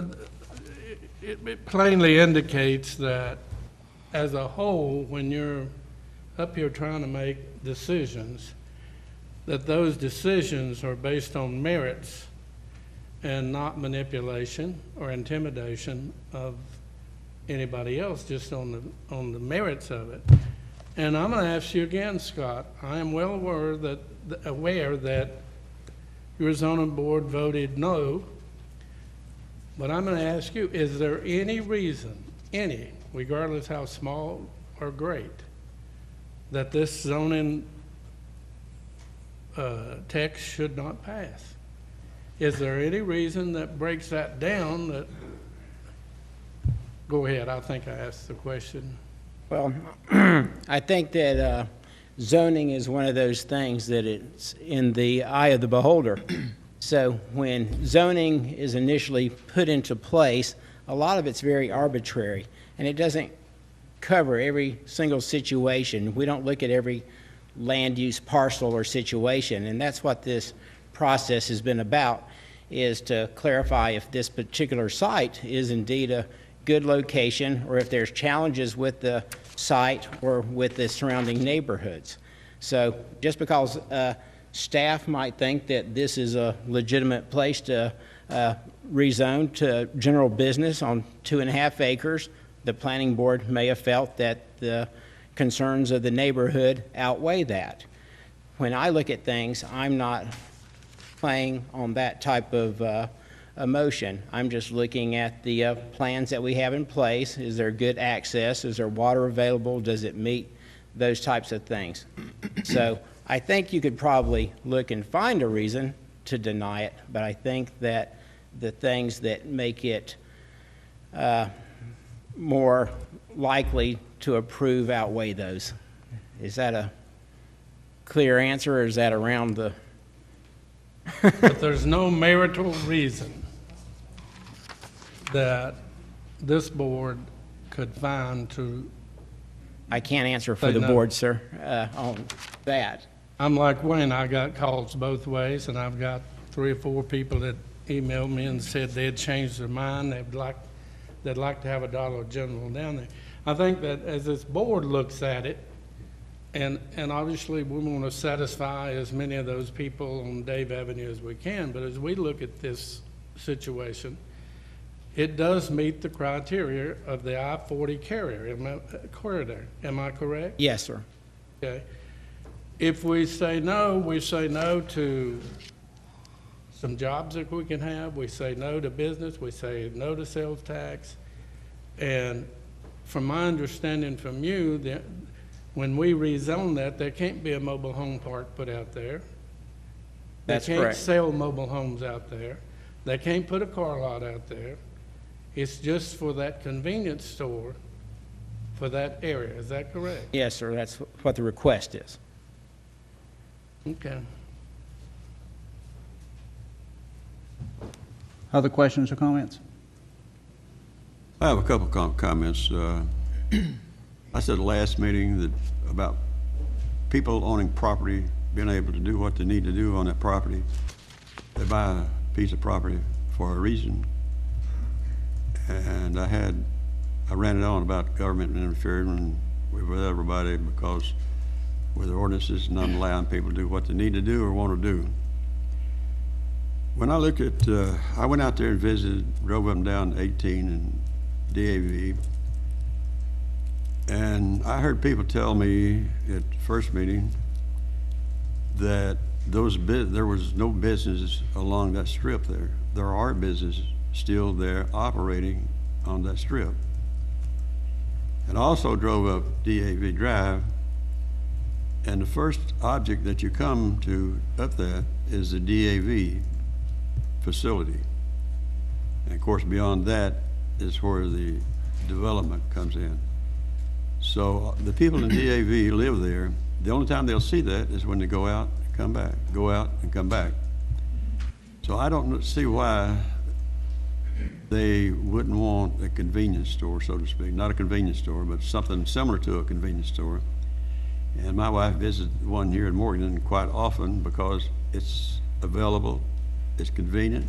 it plainly indicates that as a whole, when you're up here trying to make decisions, that those decisions are based on merits and not manipulation or intimidation of anybody else, just on the merits of it. And I'm going to ask you again, Scott. I am well aware that your zoning board voted no, but I'm going to ask you, is there any reason, regardless how small or great, that this zoning text should not pass? Is there any reason that breaks that down that, go ahead, I think I asked the question. Well, I think that zoning is one of those things that it's in the eye of the beholder. So when zoning is initially put into place, a lot of it's very arbitrary, and it doesn't cover every single situation. We don't look at every land use parcel or situation, and that's what this process has been about, is to clarify if this particular site is indeed a good location, or if there's challenges with the site or with the surrounding neighborhoods. So just because staff might think that this is a legitimate place to rezone to general business on 2.5 acres, the planning board may have felt that the concerns of the neighborhood outweigh that. When I look at things, I'm not playing on that type of emotion. I'm just looking at the plans that we have in place. Is there good access? Is there water available? Does it meet those types of things? So I think you could probably look and find a reason to deny it, but I think that the things that make it more likely to approve outweigh those. Is that a clear answer, or is that around the... But there's no marital reason that this board could find to... I can't answer for the board, sir, on that. I'm like Wayne, I got calls both ways, and I've got 3 or 4 people that emailed me and said they'd changed their mind, they'd like to have a Dollar General down there. I think that as this board looks at it, and obviously we want to satisfy as many of those people on Dave Avenue as we can, but as we look at this situation, it does meet the criteria of the I-40 corridor. Am I correct? Yes, sir. Okay. If we say no to some jobs that we can have, we say no to business, we say no to sales tax, and from my understanding from you, that when we rezone that, there can't be a mobile home park put out there. That's They can't correct. sell mobile homes out there. They can't put a car lot out there. It's just for that convenience store for that area. Is that correct? Yes, sir, that's what the request is. Okay. Other questions or comments? I have a couple comments. I said last meeting that about people owning property, being able to do what they need to do on that property. They buy a piece of property for a reason. And I ran it on about government interfering with everybody because with the ordinances not allowing people to do what they need to do or want to do. When I look at, I went out there and visited, drove up and down 18 and DAV, and I heard people tell me at the first meeting that there was no business along that strip there. There are businesses still there operating on that strip. And I also drove up DAV Drive, and the first object that you come to up there is the DAV facility. And of course, beyond that is where the development comes in. So the people in DAV live there. The only time they'll see that is when they go out and come back, go out and come back. So I don't see why they wouldn't want a convenience store, so to speak. Not a convenience store, but something similar to a convenience store. And my wife visits one here in Morgan quite often because it's available, it's convenient,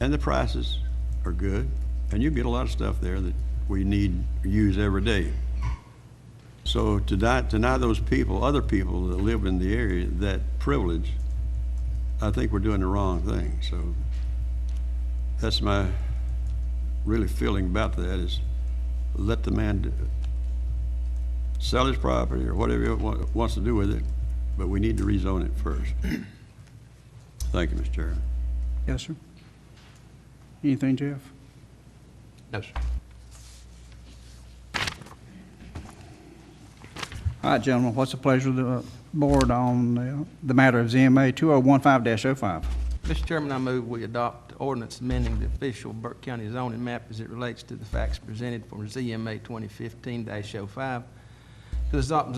and the prices are good. And you get a lot of stuff there that we need to use every day. So to deny those people, other people that live in the area, that privilege, I think we're doing the wrong thing. So that's my really feeling about that, is let the man sell his property or whatever he wants to do with it, but we need to rezone it first. Thank you, Mr. Chairman. Yes, sir. Anything, Jeff? No, sir. All right, gentlemen, what's the pleasure of the board on the matter of ZMA 2015-05? Mr. Chairman, I move we adopt ordinance amending the official Burke County zoning map as it relates to the facts presented for ZMA 2015-05. To adopt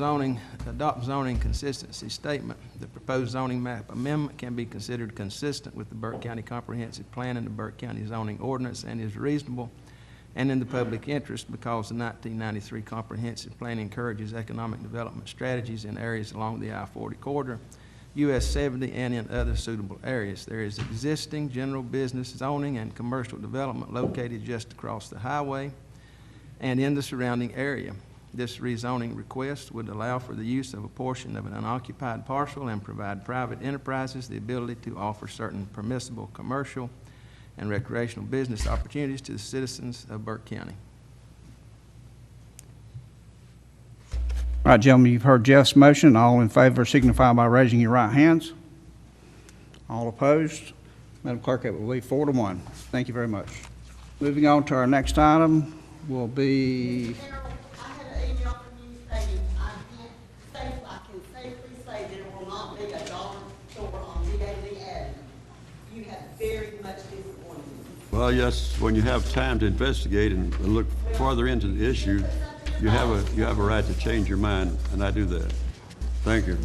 zoning consistency statement. The proposed zoning map amendment can be considered consistent with the Burke County Comprehensive Plan and the Burke County zoning ordinance and is reasonable and in the public interest because the 1993 Comprehensive Plan encourages economic development strategies in areas along the I-40 corridor, US 70, and in other suitable areas. There is existing general business zoning and commercial development located just across the highway and in the surrounding area. This rezoning request would allow for the use of a portion of an unoccupied parcel and provide private enterprises the ability to offer certain permissible commercial and recreational business opportunities to the citizens of Burke County. All right, gentlemen, you've heard Jeff's motion. All in favor signify by raising your right hands. All opposed? Madam Clerk, it will be 4-1. Thank you very much. Moving on to our next item will be... I had an email from you stating I can safely say that it will not be a dollar store on DAV Avenue. You have very much disappointed me. Well, yes, when you have time to investigate and look farther into the issue, you have a right to change your mind, and I do that. Thank you.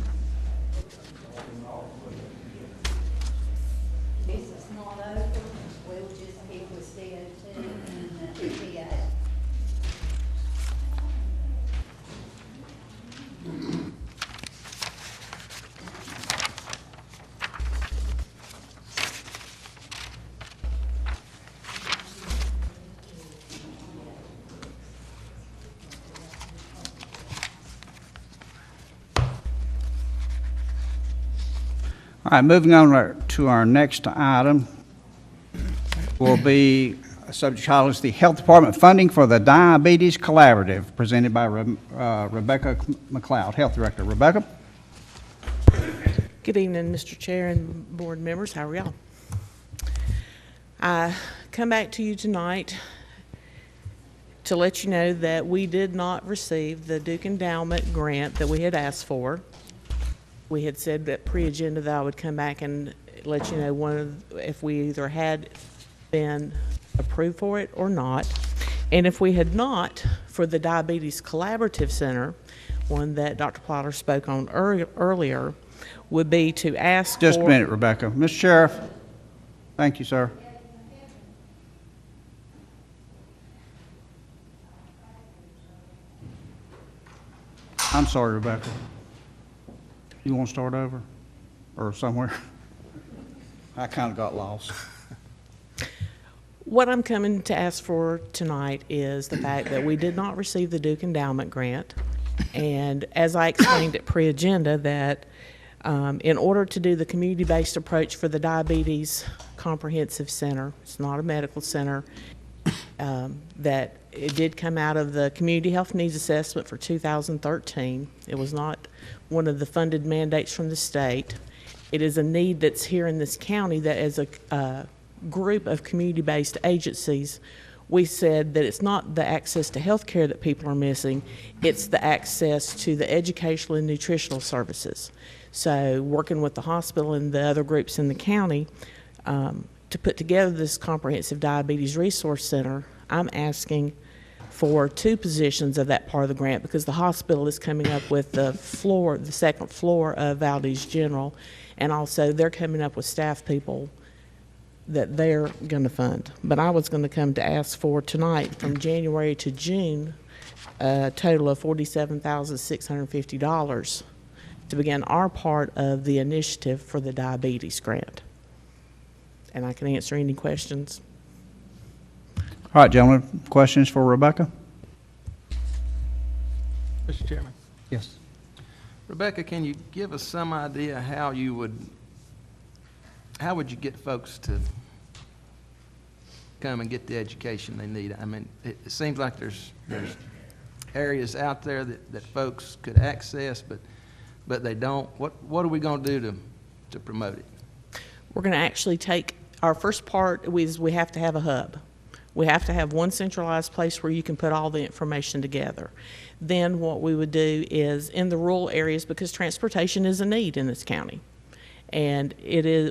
This is not over, we'll just keep with CO2 and the EPA. All right, moving on to our next item will be a subject title is the Health Department funding for the Diabetes Collaborative, presented by Rebecca McLeod, Health Director. Rebecca? Good evening, Mr. Chair and board members. How are y'all? I come back to you tonight to let you know that we did not receive the Duke Endowment grant that we had asked for. We had said that pre-agenda that I would come back and let you know if we either had been approved for it or not. And if we had not, for the Diabetes Collaborative Center, one that Dr. Plotter spoke on earlier, would be to ask Just a for- minute, Rebecca. Mr. Sheriff, thank you, sir. I'm sorry, Rebecca. You want to start over or somewhere? I kind of got lost. What I'm coming to ask for tonight is the fact that we did not receive the Duke Endowment Grant. And as I explained at pre-agenda, that in order to do the community-based approach for the Diabetes Comprehensive Center, it's not a medical center, that it did come out of the Community Health Needs Assessment for 2013. It was not one of the funded mandates from the state. It is a need that's here in this county that as a group of community-based agencies, we said that it's not the access to health care that people are missing, it's the access to the educational and nutritional services. So working with the hospital and the other groups in the county to put together this comprehensive diabetes resource center, I'm asking for 2 positions of that part of the grant because the hospital is coming up with the second floor of Valdez General, and also they're coming up with staff people that they're going to fund. But I was going to come to ask for tonight from January to June a total of $47,650 to begin our part of the initiative for the diabetes grant. And I can answer any questions. All right, gentlemen, questions for Rebecca? Mr. Chairman. Yes. Rebecca, can you give us some idea how would you get folks to come and get the education they need? I mean, it seems like there's areas out there that folks could access, but they don't. What are we going to do to promote it? We're going to actually take, our first part is we have to have a hub. We have to have one centralized place where you can put all the information together. Then what we would do is in the rural areas, because transportation is a need in this county, and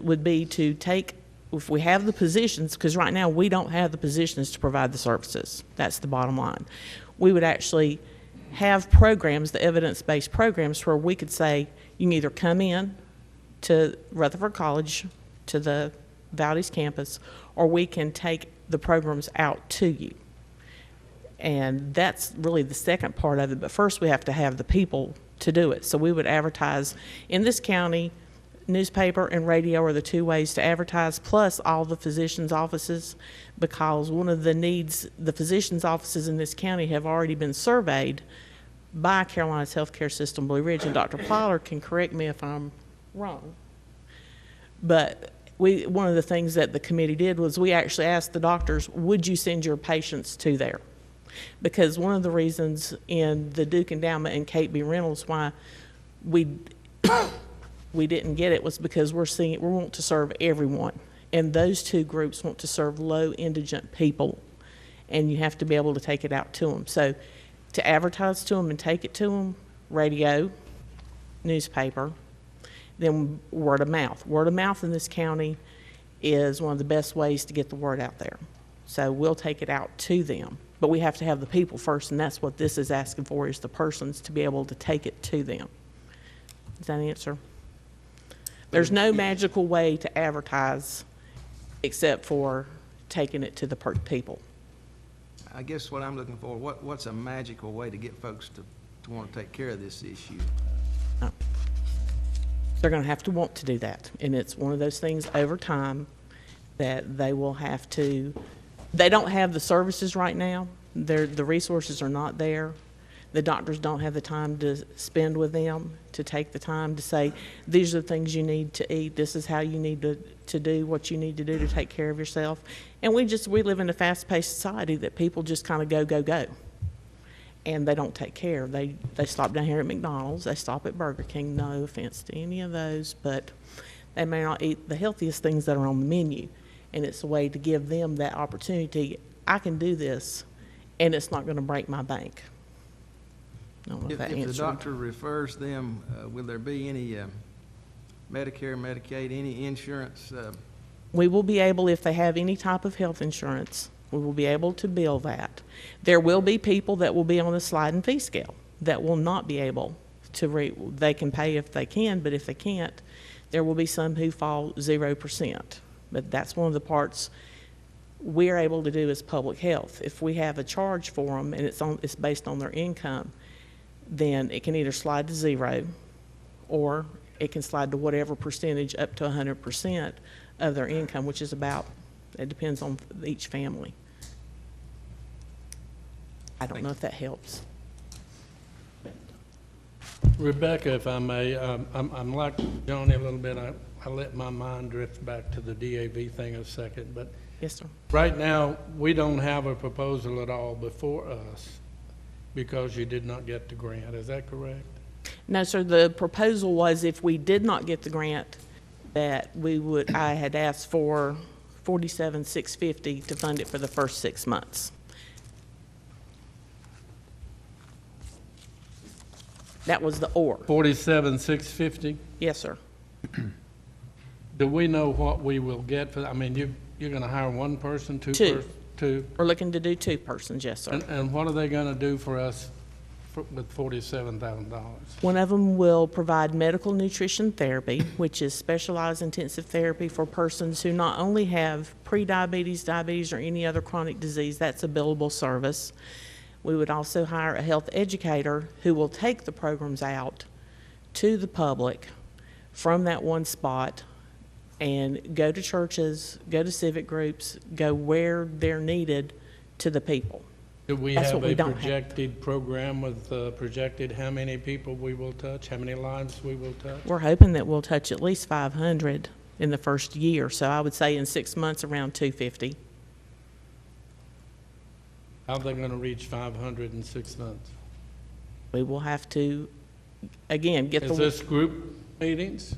would be to take, if we have the positions, because right now we don't have the positions to provide the services. That's the bottom line. We would actually have programs, the evidence-based programs, where we could say you can either come in to Rutherford College, to the Valdez campus, or we can take the programs out to you. And that's really the second part of it, but first we have to have the people to do it. So we would advertise in this county. Newspaper and radio are the 2 ways to advertise, plus all the physicians' offices, because one of the needs, the physicians' offices in this county have already been surveyed by Carolina's Healthcare System Blue Ridge, and Dr. Plotter can correct me if I'm wrong. But one of the things that the committee did was we actually asked the doctors, would you send your patients to there? Because one of the reasons in the Duke Endowment and Kate B. Reynolds why we didn't get it was because we want to serve everyone. And those 2 groups want to serve low indigent people. And you have to be able to take it out to them. So to advertise to them and take it to them, radio, newspaper, then word of mouth. Word of mouth in this county is one of the best ways to get the word out there. So we'll take it out to them. But we have to have the people first, and that's what this is asking for, is the persons to be able to take it to them. Does that answer? There's no magical way to advertise except for taking it to the people. I guess what I'm looking for, what's a magical way to get folks to want to take care of this issue? They're going to have to want to do that. And it's one of those things over time that they will have to, they don't have the services right now. The resources are not there. The doctors don't have the time to spend with them, to take the time to say, these are the things you need to eat. This is how you need to do what you need to do to take care of yourself. And we live in a fast-paced society that people just kind of go. And they don't take care. They stop down here at McDonald's. They stop at Burger King. No offense to any of those, but they may not eat the healthiest things that are on the menu. And it's a way to give them that opportunity. I can do this, and it's not going to break my bank. I don't know if that If the answered. doctor refers them, will there be any Medicare, Medicaid, any insurance? We will be able, if they have any type of health insurance, we will be able to bill that. There will be people that will be on the sliding fee scale that will not be able to, they can pay if they can, but if they can't, there will be some who fall 0%. But that's one of the parts we're able to do as public health. If we have a charge for them and it's based on their income, then it can either slide to 0 or it can slide to whatever percentage up to 100% of their income, which is about, it depends on each family. I don't know if that helps. Rebecca, if I may, I'm like Johnny a little bit. I let my mind drift back to the DAV thing a second, but yes, sir. Right now, we don't have a proposal at all before us because you did not get the grant. Is that correct? No, sir. The proposal was if we did not get the grant, that we would. I had asked for $47,650 to fund it for the first 6 months. That was the or. $47,650. Yes, sir. Do we know what we will get for that? I mean, you're going to hire one person, Two. Two. We're looking to do 2 persons, yes, sir. And what are they going to do for us with $47,000? One of them will provide medical nutrition therapy, which is specialized intensive therapy for persons who not only have pre-diabetes, diabetes, or any other chronic disease. That's a billable service. We would also hire a health educator who will take the programs out to the public from that one spot and go to churches, go to civic groups, go where they're needed to the people. Do we That's have what we a don't have. projected program with projected how many people we will touch, how many lives we will touch? We're hoping that we'll touch at least 500 in the first year. So I would say in 6 months, around 250. How are they going to reach 500 in 6 months? We will have to, again, get Is the. this group meetings?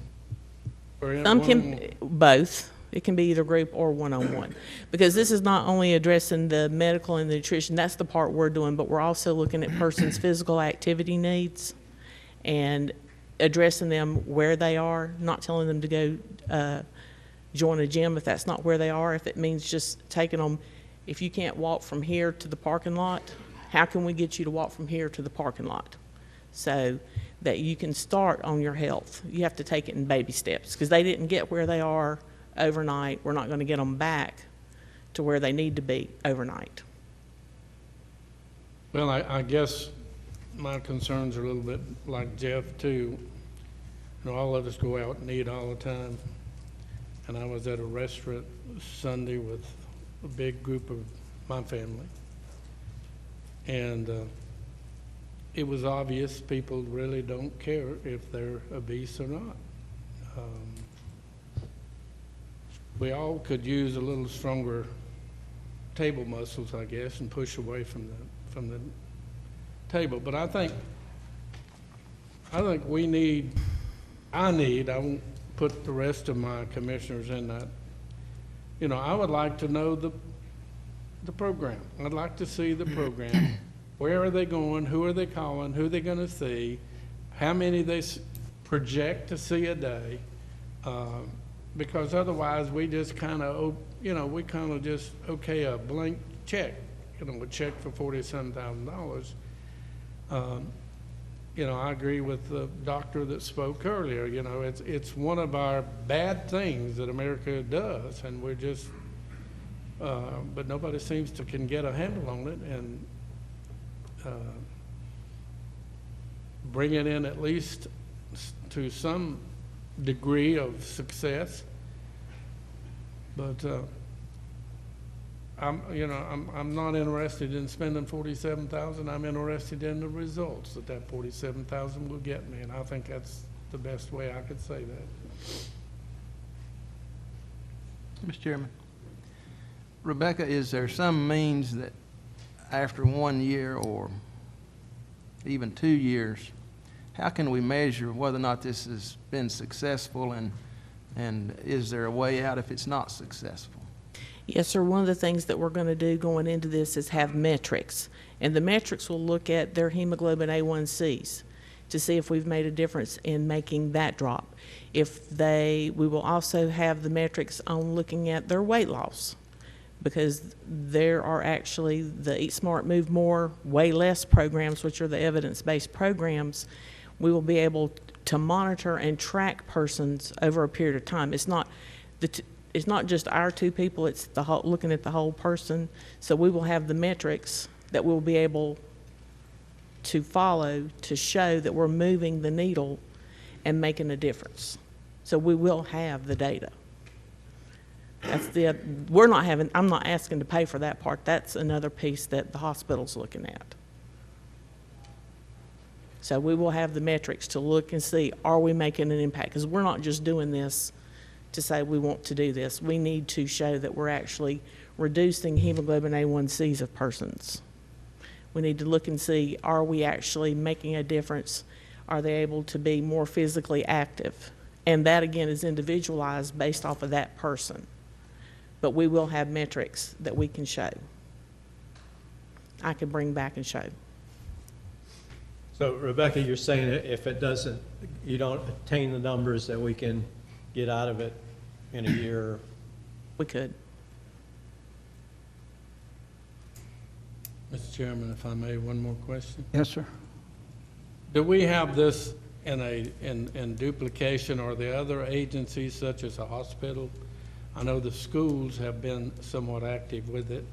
Or Some one-on-one? can, both. It can be either group or one-on-one. Because this is not only addressing the medical and the nutrition, that's the part we're doing, but we're also looking at persons' physical activity needs and addressing them where they are, not telling them to go join a gym if that's not where they are. If it means just taking them, if you can't walk from here to the parking lot, how can we get you to walk from here to the parking lot? So that you can start on your health. You have to take it in baby steps because they didn't get where they are overnight. We're not going to get them back to where they need to be overnight. Well, I guess my concerns are a little bit like Jeff, too. You know, all of us go out and eat all the time. And I was at a restaurant Sunday with a big group of my family. And it was obvious people really don't care if they're obese or not. We all could use a little stronger table muscles, I guess, and push away from the table. But I think we need, I won't put the rest of my commissioners in that. You know, I would like to know the program. I'd like to see the program. Where are they going? Who are they calling? Who are they going to see? How many they project to see a day? Because otherwise we just kind of, you know, we kind of just okay a blank check, you know, a check for $47,000. You know, I agree with the doctor that spoke earlier. You know, it's one of our bad things that America does, and we're just, but nobody seems to can get a handle on it and bring it in at least to some degree of success. But I'm not interested in spending $47,000. I'm interested in the results that $47,000 will get me, and I think that's the best way I could say that. Mr. Chairman, Rebecca, is there some means that after 1 year or even 2 years, how can we measure whether or not this has been successful, and is there a way out if it's not successful? Yes, sir. One of the things that we're going to do going into this is have metrics. And the metrics will look at their hemoglobin A1Cs to see if we've made a difference in making that drop. We will also have the metrics on looking at their weight loss, because there are actually the Eat Smart, Move More, Weigh Less programs, which are the evidence-based programs. We will be able to monitor and track persons over a period of time. It's not just our two people, it's the whole, looking at the whole person. So we will have the metrics that we'll be able to follow to show that we're moving the needle and making a difference. So we will have the data. I'm not asking to pay for that part. That's another piece that the hospital's looking at. So we will have the metrics to look and see, are we making an impact? Because we're not just doing this to say we want to do this. We need to show that we're actually reducing hemoglobin A1Cs of persons. We need to look and see, are we actually making a difference? Are they able to be more physically active? And that, again, is individualized based off of that person. But we will have metrics that we can show. I can bring back and show. So Rebecca, you're saying that if you don't attain the numbers, that we can get out of it in a year? We could. Mr. Chairman, if I may, one more question. Yes, sir. Do we have this in duplication, or the other agencies such as a hospital? I know the schools have been somewhat active with it,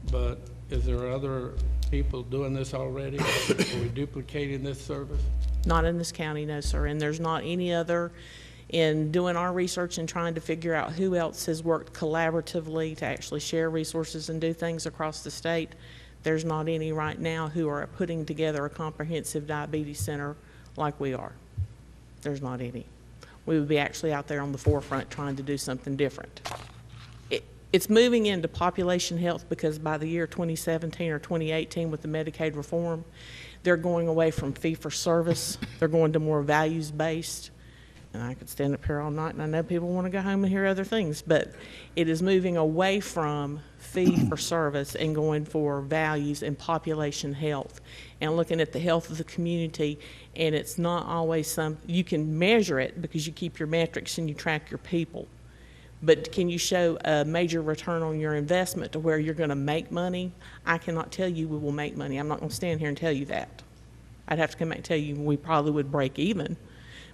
but is there other people doing this already? Are we duplicating this service? Not in this county, no, sir. And there's not any other, in doing our research and trying to figure out who else has worked collaboratively to actually share resources and do things across the state, there's not any right now who are putting together a comprehensive diabetes center like we are. There's not any. We would be actually out there on the forefront trying to do something different. It's moving into population health, because by the year 2017 or 2018 with the Medicaid reform, they're going away from fee-for-service. They're going to more values-based. And I could stand up here all night, and I know people want to go home and hear other things, but it is moving away from fee-for-service and going for values and population health and looking at the health of the community. And it's not always you can measure it because you keep your metrics and you track your people. But can you show a major return on your investment to where you're going to make money? I cannot tell you we will make money. I'm not going to stand here and tell you that. I'd have to come back and tell you we probably would break even.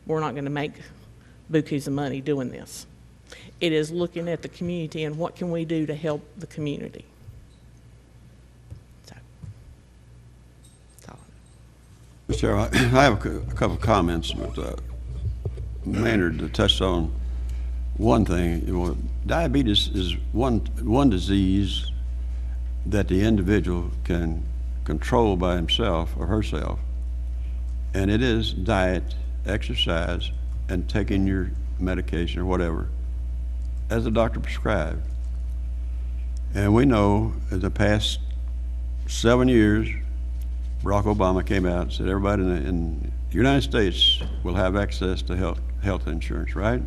We're not going to make bouquets of money doing this. It is looking at the community and what can we do to help the community. So, that's all. Mr. Chair, I have a couple of comments, but Maynard touched on one thing. Diabetes is one disease that the individual can control by himself or herself, and it is diet, exercise, and taking your medication or whatever as the doctor prescribed. And we know in the past 7 years, Barack Obama came out and said everybody in the United States will have access to health insurance, right?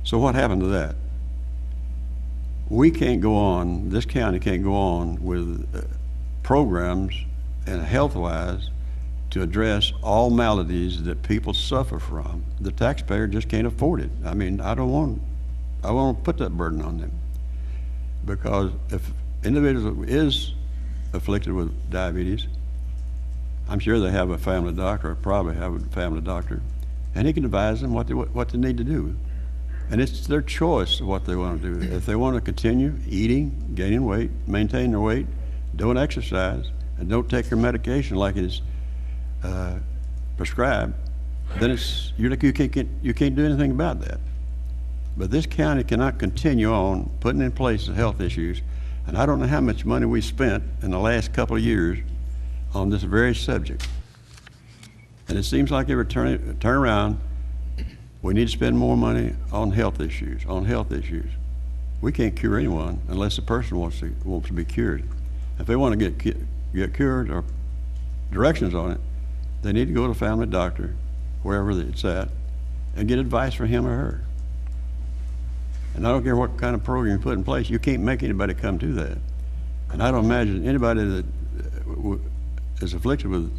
So what happened to that? We can't go on, this county can't go on with programs and health-wise to address all maladies that people suffer from. The taxpayer just can't afford it. I mean, I won't put that burden on them. Because if individual is afflicted with diabetes, I'm sure they have a family doctor, or probably have a family doctor, and he can advise them what they need to do. And it's their choice of what they want to do. If they want to continue eating, gaining weight, maintain their weight, don't exercise, and don't take their medication like it is prescribed, then you can't do anything about that. But this county cannot continue on putting in place the health issues, and I don't know how much money we spent in the last couple of years on this very subject. And it seems like every turn around, we need to spend more money on health issues, We can't cure anyone unless the person wants to be cured. If they want to get cured or directions on it, they need to go to a family doctor, wherever it's at, and get advice from him or her. And I don't care what kind of program you put in place, you can't make anybody come to that. And I don't imagine anybody that is afflicted with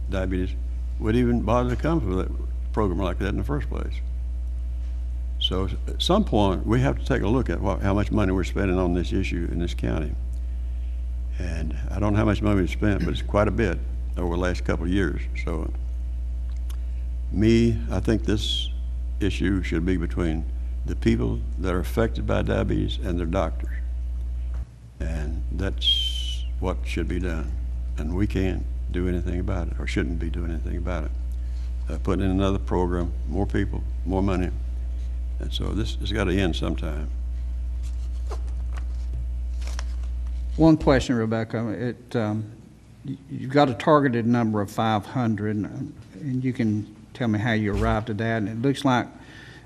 diabetes would even bother to come to a program like that in the first place. So at some point, we have to take a look at how much money we're spending on this issue in this county. And I don't know how much money we've spent, but it's quite a bit over the last couple of years. So I think this issue should be between the people that are affected by diabetes and their doctors. And that's what should be done. And we can't do anything about it, or shouldn't be doing anything about it. Putting in another program, more people, more money. And so this has got to end sometime. One question, Rebecca. You've got a targeted number of 500, and you can tell me how you arrived at that. And it looks like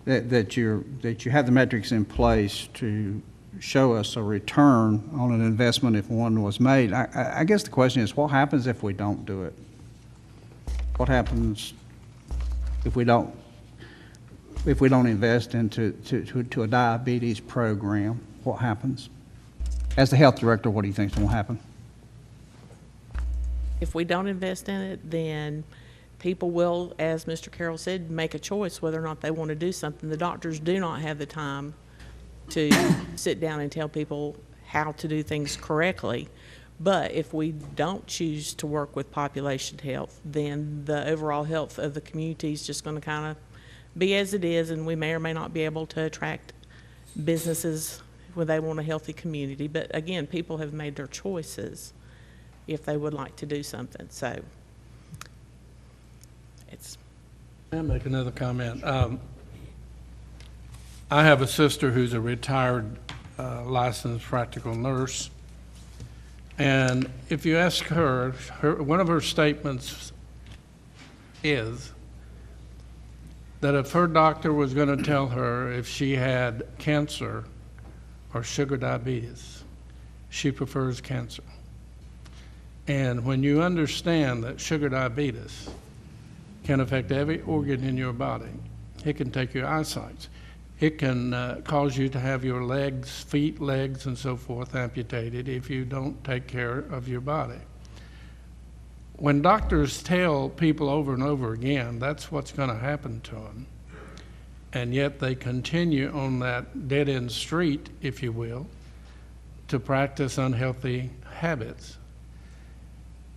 that you have the metrics in place to show us a return on an investment if one was made. I guess the question is, what happens if we don't do it? What happens if we don't invest into a diabetes program? What happens? As the health director, what do you think is going to happen? If we don't invest in it, then people will, as Mr. Carroll said, make a choice whether or not they want to do something. The doctors do not have the time to sit down and tell people how to do things correctly. But if we don't choose to work with population health, then the overall health of the community is just going to kind of be as it is, and we may or may not be able to attract businesses when they want a healthy community. But again, people have made their choices if they would like to do something. So it's... I'll make another comment. I have a sister who's a retired licensed practical nurse. And if you ask her, one of her statements is that if her doctor was going to tell her if she had cancer or sugar diabetes, she prefers cancer. And when you understand that sugar diabetes can affect every organ in your body, it can take your eyesight. It can cause you to have your legs, feet, legs, and so forth amputated if you don't take care of your body. When doctors tell people over and over again that's what's going to happen to them, and yet they continue on that dead-end street, if you will, to practice unhealthy habits.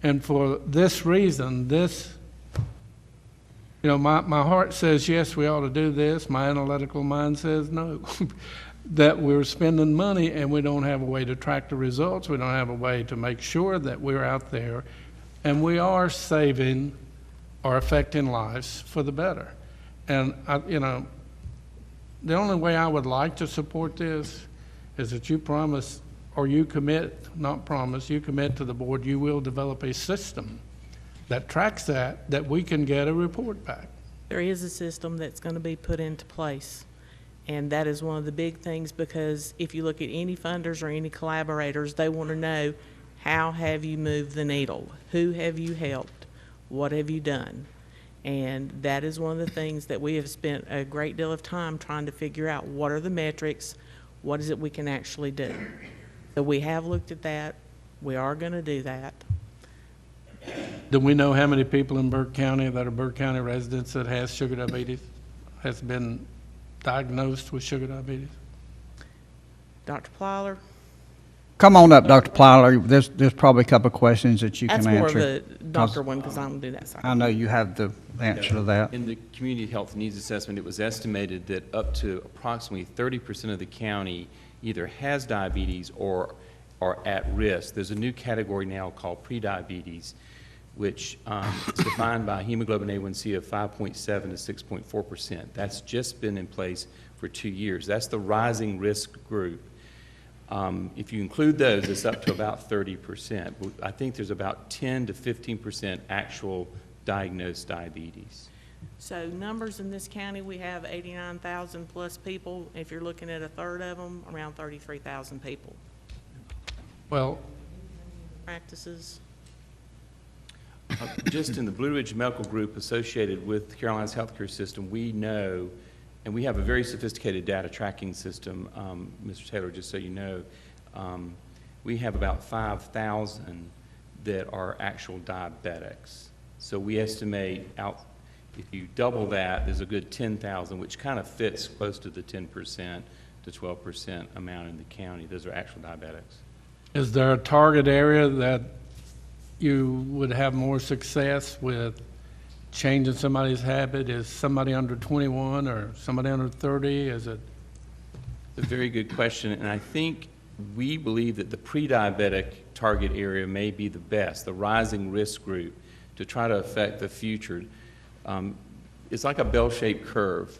And for this reason, my heart says, yes, we ought to do this. My analytical mind says no, that we're spending money and we don't have a way to track the results. We don't have a way to make sure that we're out there and we are saving or affecting lives for the better. And, the only way I would like to support this is that you promise, or you commit, not promise, you commit to the board, you will develop a system that tracks that we can get a report back. There is a system that's going to be put into place, and that is one of the big things, because if you look at any funders or any collaborators, they want to know, how have you moved the needle? Who have you helped? What have you done? And that is one of the things that we have spent a great deal of time trying to figure out. What are the metrics? What is it we can actually do? So we have looked at that. We are going to do that. Do we know how many people in Burke County that are Burke County residents that has sugar diabetes, has been diagnosed with sugar diabetes? Dr. Plyler? Come on up, Dr. Plyler. There's probably a couple of questions that you That's can more answer. of a doctor one, because I'm going to do that side. I know you have the answer to that. In the community health needs assessment, it was estimated that up to approximately 30% of the county either has diabetes or are at risk. There's a new category now called prediabetes, which is defined by hemoglobin A1C of 5.7 to 6.4%. That's just been in place for 2 years. That's the rising risk group. If you include those, it's up to about 30%. I think there's about 10 to 15% actual diagnosed diabetes. So numbers in this county, we have 89,000 plus people. If you're looking at a third of them, around 33,000 people. Well, practices. Just in the Blue Ridge Medical Group associated with Caroline's healthcare system, we know, and we have a very sophisticated data tracking system, Mr. Taylor, just so you know, we have about 5,000 that are actual diabetics. So we estimate out, if you double that, there's a good 10,000, which kind of fits close to the 10% to 12% amount in the county. Those are actual diabetics. Is there a target area that you would have more success with changing somebody's habit? Is somebody under 21 or somebody under 30? Is it? A very good question, and I think we believe that the pre-diabetic target area may be the best, the rising risk group, to try to affect the future. It's like a bell-shaped curve.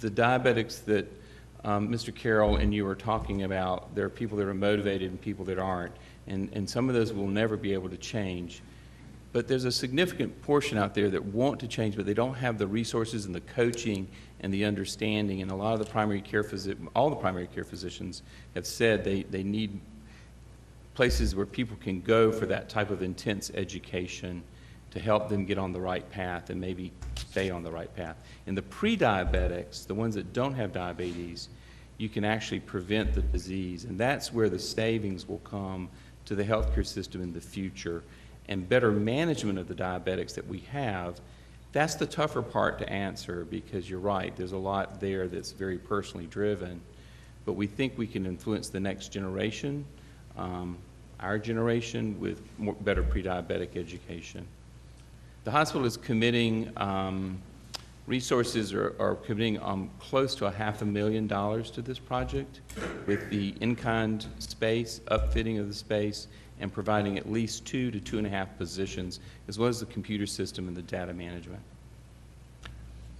The diabetics that Mr. Carroll and you were talking about, there are people that are motivated and people that aren't, and some of those will never be able to change. But there's a significant portion out there that want to change, but they don't have the resources and the coaching and the understanding. And a lot of the primary care all the primary care physicians have said they need places where people can go for that type of intense education to help them get on the right path and maybe stay on the right path. In the pre-diabetics, the ones that don't have diabetes, you can actually prevent the disease, and that's where the savings will come to the healthcare system in the future. And better management of the diabetics that we have, that's the tougher part to answer, because you're right, there's a lot there that's very personally driven, but we think we can influence the next generation, our generation, with better pre-diabetic education. The hospital is committing resources, are committing close to $500,000 to this project, with the in-kind space, upfitting of the space, and providing at least 2 to 2.5 positions, as well as the computer system and the data management.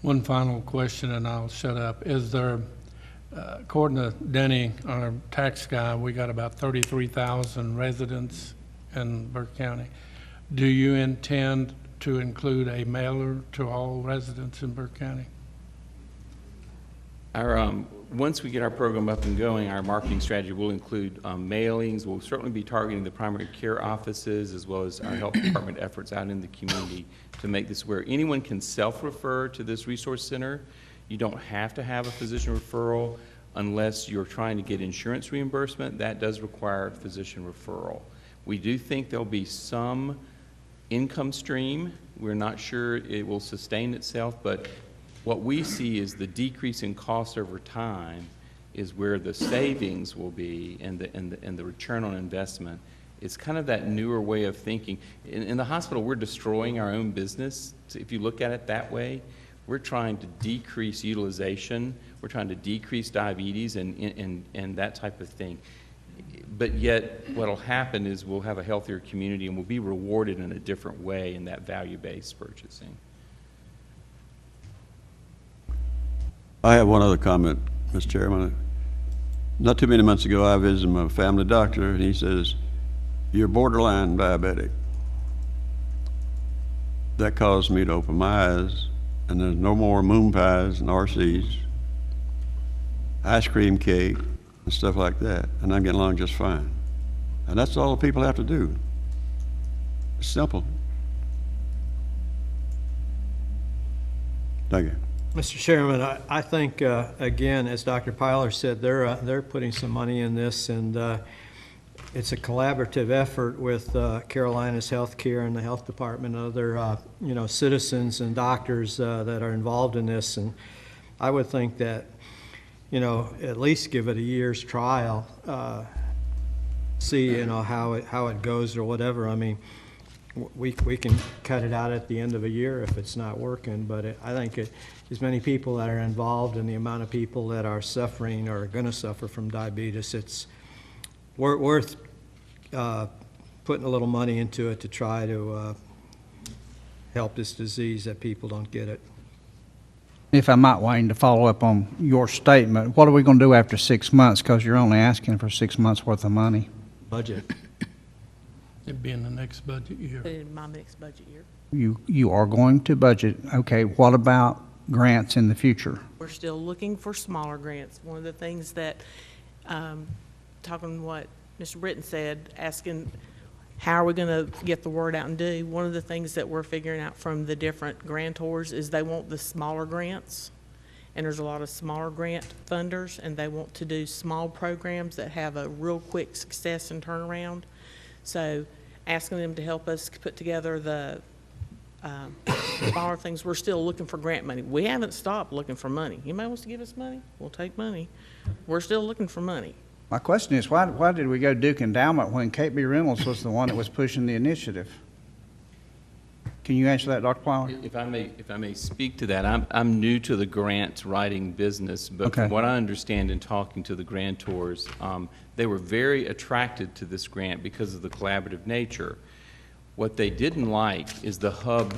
One final question, and I'll shut up. Is there, according to Denny, our tax guy, we got about 33,000 residents in Burke County. Do you intend to include a mailer to all residents in Burke County? Once we get our program up and going, our marketing strategy will include mailings. We'll certainly be targeting the primary care offices as well as our health department efforts out in the community to make this where anyone can self-refer to this resource center. You don't have to have a physician referral unless you're trying to get insurance reimbursement. That does require a physician referral. We do think there'll be some income stream. We're not sure it will sustain itself, but what we see is the decrease in cost over time is where the savings will be, and the return on investment. It's kind of that newer way of thinking. In the hospital, we're destroying our own business. So if you look at it that way, we're trying to decrease utilization. We're trying to decrease diabetes and that type of thing. But yet, what'll happen is we'll have a healthier community and we'll be rewarded in a different way in that value-based purchasing. I have one other comment, Mr. Chairman. Not too many months ago, I visited my family doctor, and he says, "You're borderline diabetic." That caused me to open my eyes, and there's no more moon pies and RCs, ice cream cake, and stuff like that, and I'm getting along just fine. And that's all the people have to do. It's simple. Thank you. Mr. Chairman, I think, again, as Dr. Pyler said, they're putting some money in this, and it's a collaborative effort with Carolinas Healthcare and the Health Department and other, citizens and doctors that are involved in this. And I would think that, at least give it a year's trial, see, how it goes or whatever. I mean, we can cut it out at the end of a year if it's not working, but I think as many people that are involved and the amount of people that are suffering or are going to suffer from diabetes, it's worth putting a little money into it to try to help this disease that people don't get it. If I might, Wayne, to follow up on your statement, what are we going to do after 6 months? Because you're only asking for 6 months worth of money. Budget. It'd be in the next budget year. In my next budget year. You are going to budget. Okay, what about grants in the future? We're still looking for smaller grants. One of the things that, talking what Mr. Britton said, asking how are we going to get the word out and do, one of the things that we're figuring out from the different grantors is they want the smaller grants. And there's a lot of smaller grant funders, and they want to do small programs that have a real quick success and turnaround. So asking them to help us put together the all our things, we're still looking for grant money. We haven't stopped looking for money. Anybody wants to give us money? We'll take money. We're still looking for money. My question is, why did we go Duke Endowment when Cape B. Reynolds was the one that was pushing the initiative? Can you answer that, Dr. Plyler? If I may speak to that, I'm new to the grant writing business, but Okay. from what I understand in talking to the grantors, they were very attracted to this grant because of the collaborative nature. What they didn't like is the hub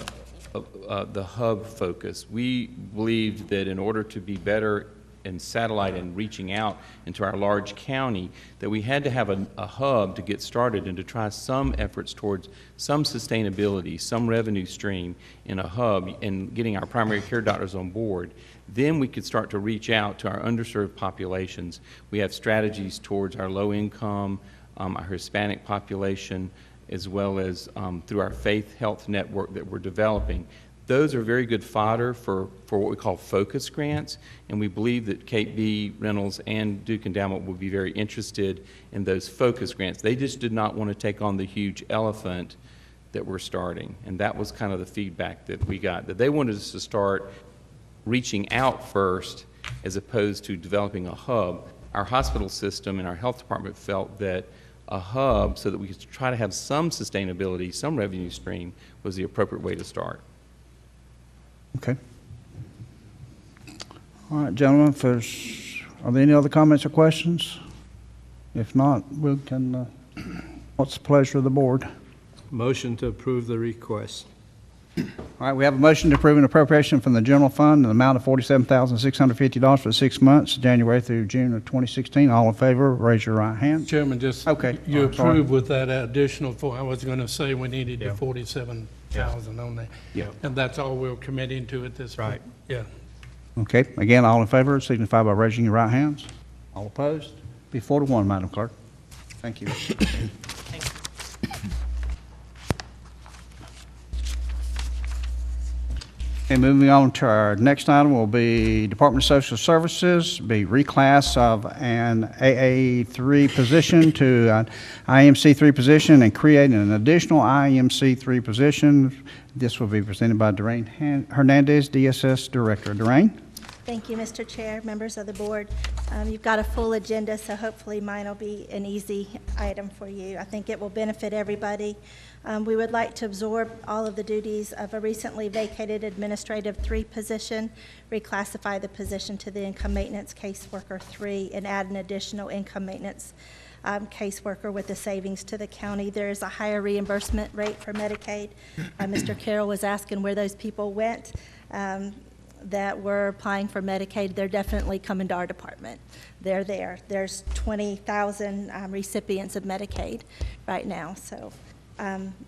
focus. We believed that in order to be better in satellite and reaching out into our large county, that we had to have a hub to get started and to try some efforts towards some sustainability, some revenue stream in a hub and getting our primary care doctors on board. Then we could start to reach out to our underserved populations. We have strategies towards our low income, our Hispanic population, as well as through our faith health network that we're developing. Those are very good fodder for what we call focus grants, and we believe that Cape B. Reynolds and Duke Endowment will be very interested in those focus grants. They just did not want to take on the huge elephant that we're starting, and that was kind of the feedback that we got, that they wanted us to start reaching out first as opposed to developing a hub. Our hospital system and our health department felt that a hub, so that we could try to have some sustainability, some revenue stream, was the appropriate way to start. Okay. All right, gentlemen, are there any other comments or questions? If not, we can, what's the pleasure of the board? Motion to approve the request. All right, we have a motion to approve an appropriation from the general fund in the amount of $47,650 for 6 months, January through June of 2016. All in favor, raise your right hand. Chairman, just, Okay. you I'm sorry. approve with that additional, I was going to say we needed the 47,000 on there. Yeah. And that's all we're committing to at this point. Right. Yeah. Okay, again, all in favor, signify by raising your right hands. All opposed? Be 4-1, Madam Clerk. Thank you. And moving on to our next item will be Department of Social Services, be reclass of an AA3 position to an IMC3 position and create an additional IMC3 position. This will be presented by Doreen Hernandez, DSS Director. Doreen? Thank you, Mr. Chair, members of the board. You've got a full agenda, so hopefully mine will be an easy item for you. I think it will benefit everybody. We would like to absorb all of the duties of a recently vacated Administrative 3 position, reclassify the position to the Income Maintenance Caseworker 3, and add an additional Income Maintenance caseworker with the savings to the county. There is a higher reimbursement rate for Medicaid. Mr. Carroll was asking where those people went that were applying for Medicaid. They're definitely coming to our department. They're there. There's 20,000 recipients of Medicaid right now, so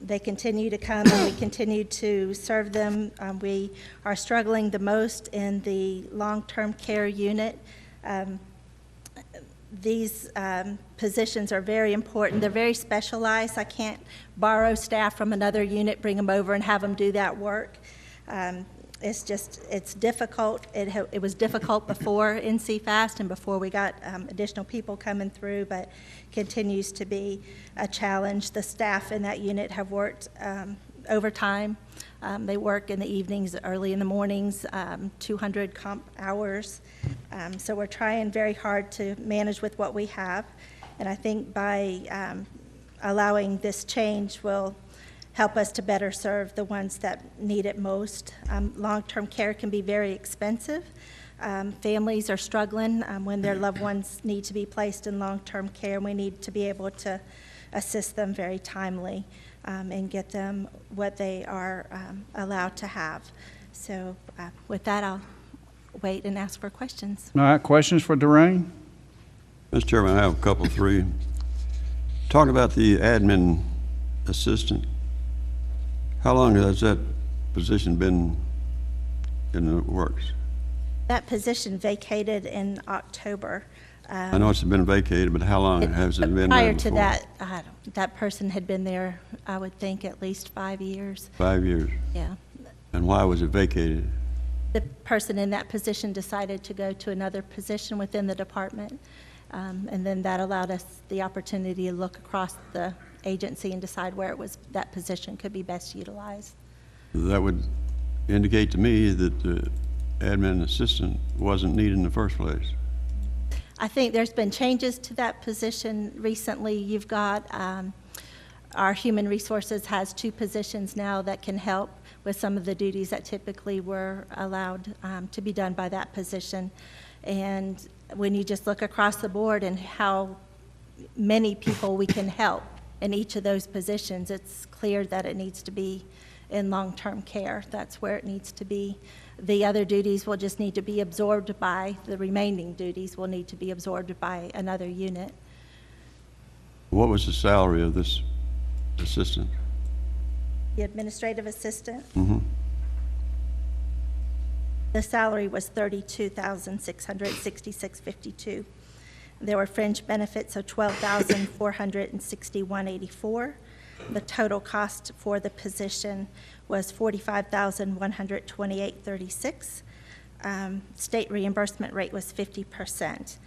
they continue to come and we continue to serve them. We are struggling the most in the long-term care unit. These positions are very important. They're very specialized. I can't borrow staff from another unit, bring them over and have them do that work. It's difficult. It was difficult before NC-FAST and before we got additional people coming through, but continues to be a challenge. The staff in that unit have worked overtime. They work in the evenings, early in the mornings, 200 comp hours. So we're trying very hard to manage with what we have. And I think by allowing this change will help us to better serve the ones that need it most. Long-term care can be very expensive. Families are struggling when their loved ones need to be placed in long-term care, and we need to be able to assist them very timely and get them what they are allowed to have. So with that, I'll wait and ask for questions. All right, questions for Doreen? Mr. Chairman, I have a couple, 3. Talk about the admin assistant. How long has that position been in the works? That position vacated in October. I know it's been vacated, but how long has it been there Prior to before? that, that person had been there, I would think, at least 5 years. 5 years. Yeah. And why was it vacated? The person in that position decided to go to another position within the department, and then that allowed us the opportunity to look across the agency and decide where that position could be best utilized. that would indicate to me that the admin assistant wasn't needed in the first place. I think there's been changes to that position recently. You've got, our human resources has 2 positions now that can help with some of the duties that typically were allowed to be done by that position. And when you just look across the board and how many people we can help in each of those positions, it's clear that it needs to be in long-term care. That's where it needs to be. The other duties will just need to be absorbed by, the remaining duties will need to be absorbed by another unit. What was the salary of this assistant? The administrative assistant, Mm-hmm. the salary was $32,666.52. There were fringe benefits of $12,461.84. The total cost for the position was $45,128.36. State reimbursement rate was 50%.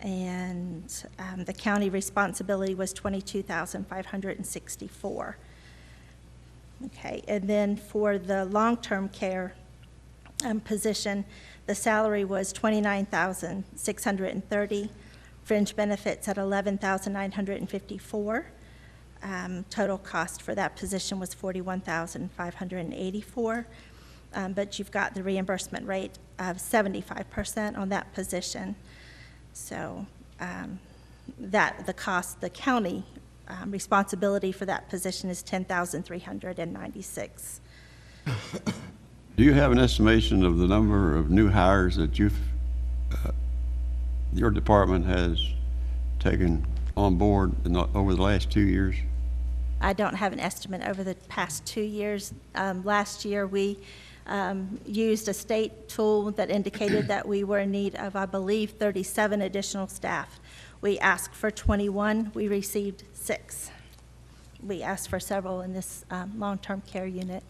And the county responsibility was $22,564. Okay, and then for the long-term care position, the salary was $29,630, fringe benefits at $11,954. Total cost for that position was $41,584. But you've got the reimbursement rate of 75% on that position. So the cost, the county responsibility for that position is $10,396. Do you have an estimation of the number of new hires that your department has taken on board over the last 2 years? I don't have an estimate over the past 2 years. Last year, we used a state tool that indicated that we were in need of, I believe, 37 additional staff. We asked for 21. We received 6. We asked for several in this long-term care unit.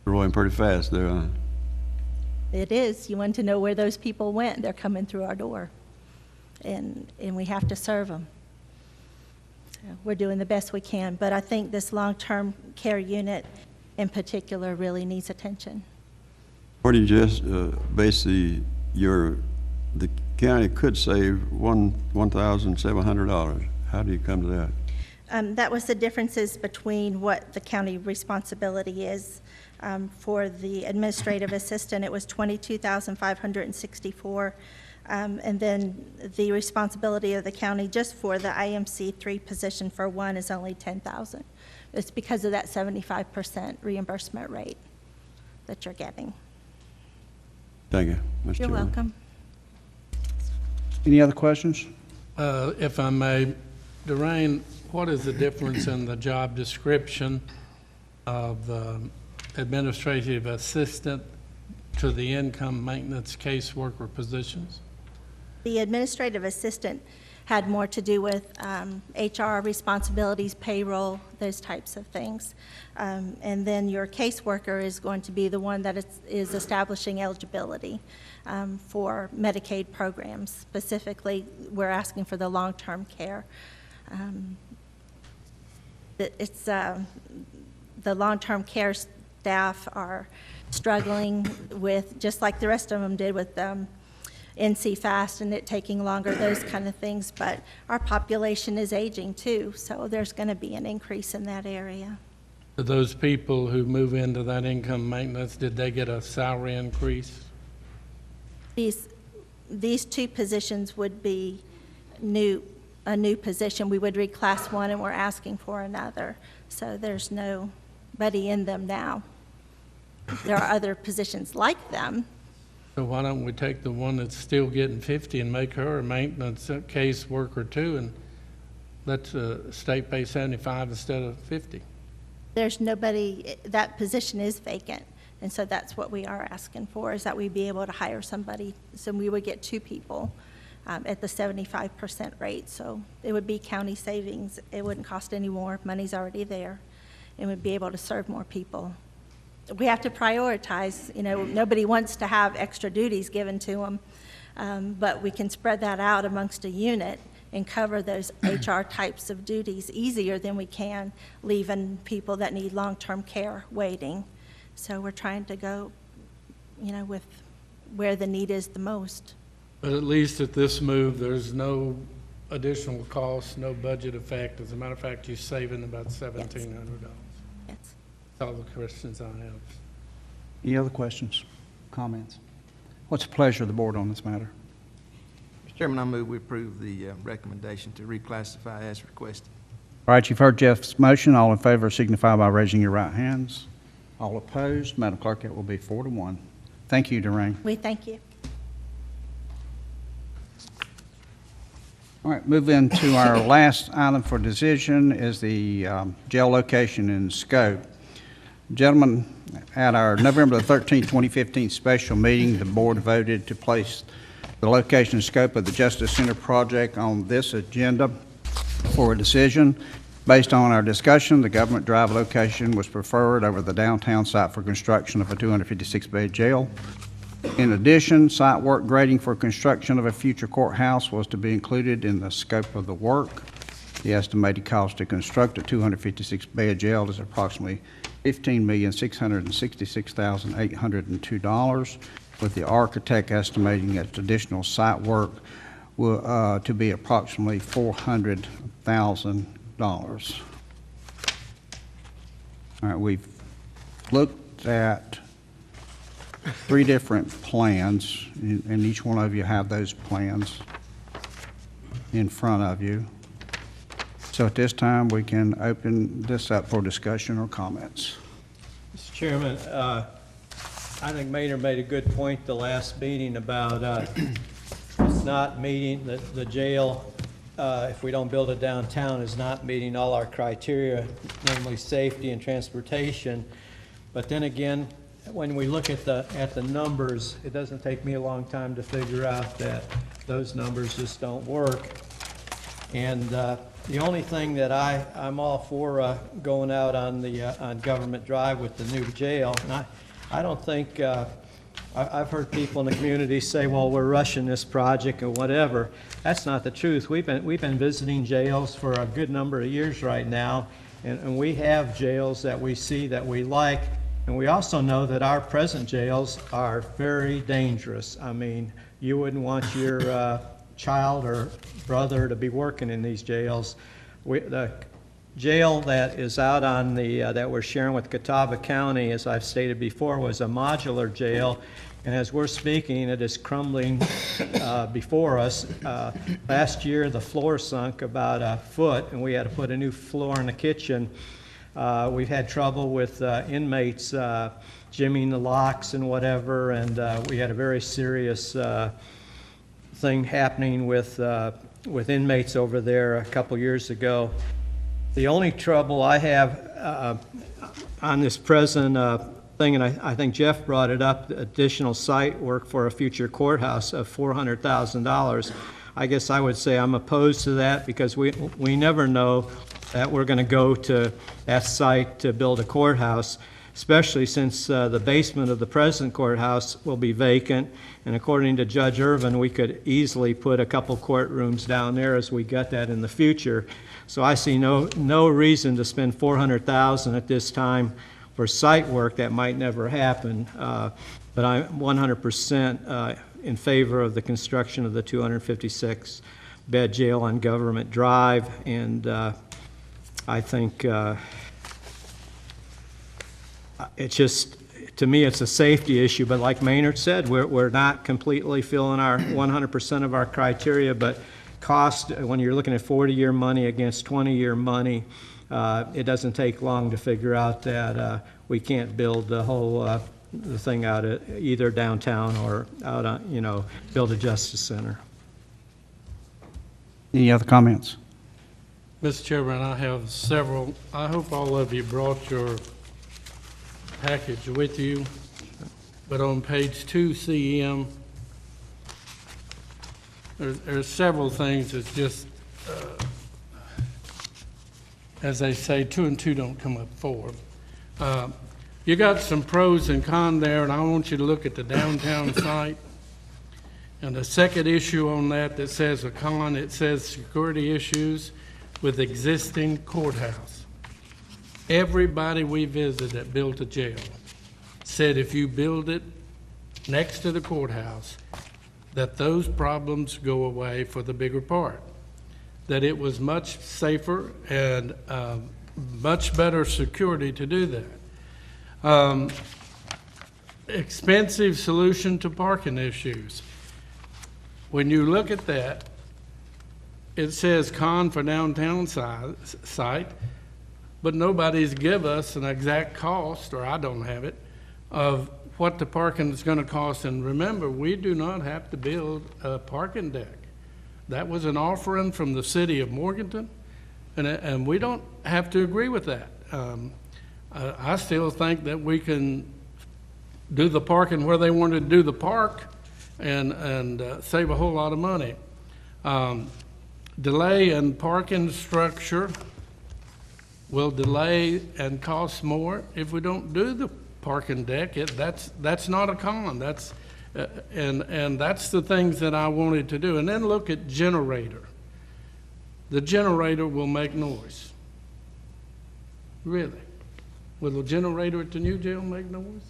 Growing pretty fast there, huh? It is. You want to know where those people went. They're coming through our door, and we have to serve them. So we're doing the best we can, but I think this long-term care unit in particular really needs attention. Where do you just base the county could save $1,700? How do you come to that? That was the differences between what the county responsibility is. For the administrative assistant, it was $22,564. And then the responsibility of the county just for the IMC 3 position for one is only $10,000. It's because of that 75% reimbursement rate that you're getting. Thank you, Mr. You're Chairman. welcome. Any other questions? If I may, Doreen, what is the difference in the job description of administrative assistant to the income maintenance caseworker positions? The administrative assistant had more to do with HR responsibilities, payroll, those types of things. And then your caseworker is going to be the one that is establishing eligibility for Medicaid programs. Specifically, we're asking for the long-term care. The long-term care staff are struggling with, just like the rest of them did with NC Fast and it taking longer, those kind of things. But our population is aging too, so there's going to be an increase in that area. Do those people who move into that income maintenance, did they get a salary increase? These 2 positions would be a new position. We would reclass one and we're asking for another. So there's nobody in them now. There are other positions like them. So why don't we take the one that's still getting 50 and make her a maintenance case worker too, and let the state pay 75 instead of 50? There's nobody, that position is vacant. And so that's what we are asking for, is that we be able to hire somebody. So we would get 2 people at the 75% rate. So it would be county savings. It wouldn't cost any more. Money's already there. And we'd be able to serve more people. We have to prioritize. Nobody wants to have extra duties given to them, but we can spread that out amongst a unit and cover those HR types of duties easier than we can leaving people that need long-term care waiting. So we're trying to go, with where the need is the most. But at least at this move, there's no additional cost, no budget effect. As a matter of fact, you're saving about $1,700. Yes. That's all the questions I have. Any other questions, comments? What's the pleasure of the board on this matter? Mr. Chairman, I move we approve the recommendation to reclassify as requested. All right, you've heard Jeff's motion. All in favor signify by raising your right hands. All opposed, Madam Clerk, it will be 4-1. Thank you, Doreen. We thank you. All right, move into our last item for decision is the jail location and scope. Gentlemen, at our November the 13th, 2015 special meeting, the board voted to place the location and scope of the Justice Center project on this agenda for a decision. Based on our discussion, the Government Drive location was preferred over the downtown site for construction of a 256-bed jail. In addition, site work grading for construction of a future courthouse was to be included in the scope of the work. The estimated cost to construct a 256-bed jail is approximately $15,666,802, with the architect estimating that additional site work will, to be approximately $400,000. All right, we've looked at 3 different plans, and each one of you have those plans in front of you. So at this time, we can open this up for discussion or comments. Mr. Chairman, I think Maynard made a good point the last meeting about it's not meeting, the jail, if we don't build it downtown, is not meeting all our criteria, namely safety and transportation. But then again, when we look at the numbers, it doesn't take me a long time to figure out that those numbers just don't work. And the only thing that I'm all for going out on on Government Drive with the new jail, and I don't think, I've heard people in the community say, well, we're rushing this project or whatever. That's not the truth. We've been visiting jails for a good number of years right now, and we have jails that we see that we like, and we also know that our present jails are very dangerous. I mean, you wouldn't want your child or brother to be working in these jails. The jail that is out on that we're sharing with Catawba County, as I've stated before, was a modular jail, and as we're speaking, it is crumbling before us. Last year, the floor sunk about a foot, and we had to put a new floor in the kitchen. We've had trouble with inmates jimmying the locks and whatever, and we had a very serious thing happening with inmates over there a couple years ago. The only trouble I have on this present thing, and I think Jeff brought it up, additional site work for a future courthouse of $400,000. I guess I would say I'm opposed to that because we never know that we're going to go to that site to build a courthouse, especially since the basement of the present courthouse will be vacant. And according to Judge Irvin, we could easily put a couple courtrooms down there as we get that in the future. So I see no reason to spend $400,000 at this time for site work that might never happen. But I'm 100% in favor of the construction of the 256-bed jail on Government Drive, and I think it's just, to me, it's a safety issue. But like Maynard said, we're not completely filling our 100% of our criteria, but cost, when you're looking at 40-year money against 20-year money, it doesn't take long to figure out that we can't build the whole the thing out at either downtown or out on, build a Justice Center. Any other comments? Mr. Chairman, I have several. I hope all of you brought your package with you, but on page 2 CM, there's several things that's just, as they say, 2 and 2 don't come up 4. You got some pros and cons there, and I want you to look at the downtown site. And the second issue on that says a con, it says security issues with existing courthouse. Everybody we visited that built a jail said if you build it next to the courthouse, that those problems go away for the bigger part. That it was much safer and much better security to do that. Expensive solution to parking issues. When you look at that, it says con for downtown site, but nobody's give us an exact cost, or I don't have it, of what the parking is going to cost. And remember, we do not have to build a parking deck. That was an offering from the city of Morganton, and we don't have to agree with that. I still think that we can do the parking where they wanted to do the park and save a whole lot of money. Delay in parking structure will delay and cost more if we don't do the parking deck. That's not a con. That's and that's the things that I wanted to do. And then look at generator. The generator will make noise. Really? Will the generator at the new jail make noise?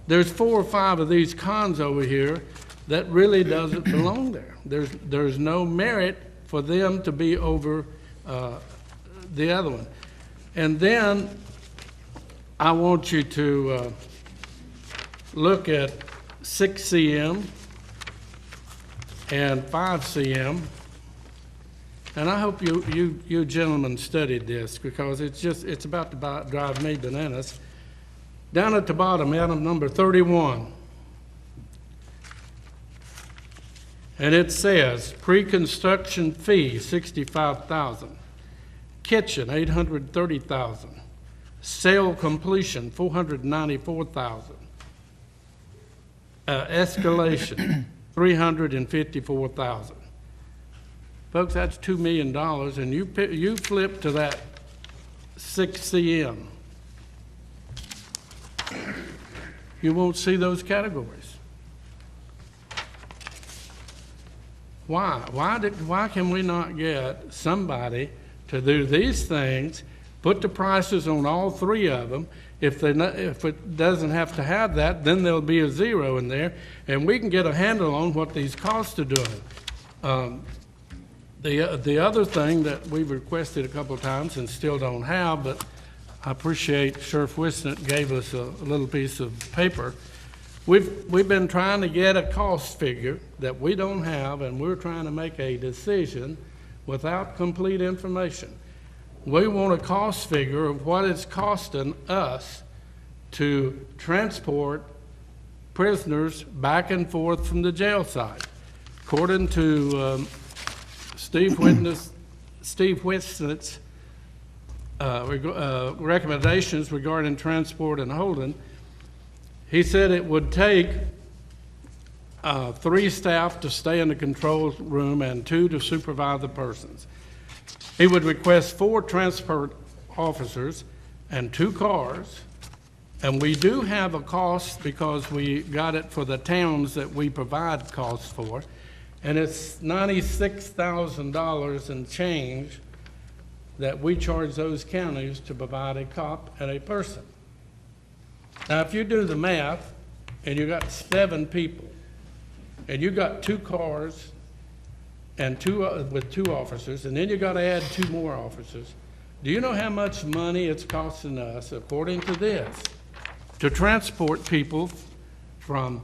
There's 4 or 5 of these cons over here that really doesn't belong there. There's no merit for them to be over the other one. And then I want you to look at 6 CM and 5 CM. And I hope you gentlemen studied this, because it's about to drive me bananas. Down at the bottom, item number 31. And it says, pre-construction fee, $65,000. Kitchen, $830,000. Sale completion, $494,000. Escalation, $354,000. Folks, that's $2 million, and you flip to that 6 CM. You won't see those categories. Why? Why can we not get somebody to do these things, put the prices on all 3 of them? If it doesn't have to have that, then there'll be a 0 in there, and we can get a handle on what these costs are doing. The other thing that we've requested a couple of times and still don't have, but I appreciate Sheriff Wisnett gave us a little piece of paper. We've been trying to get a cost figure that we don't have, and we're trying to make a decision without complete information. We want a cost figure of what it's costing us to transport prisoners back and forth from the jail site. According to Steve Wisnett's recommendations regarding transport and holding, he said it would take 3 staff to stay in the control room and 2 to supervise the persons. He would request 4 transport officers and 2 cars, and we do have a cost because we got it for the towns that we provide costs for, and it's $96,000 and change that we charge those counties to provide a cop and a person. Now, if you do the math, and you got 7 people, and you got 2 cars and with 2 officers, and then you got to add 2 more officers, do you know how much money it's costing us, according to this, to transport people from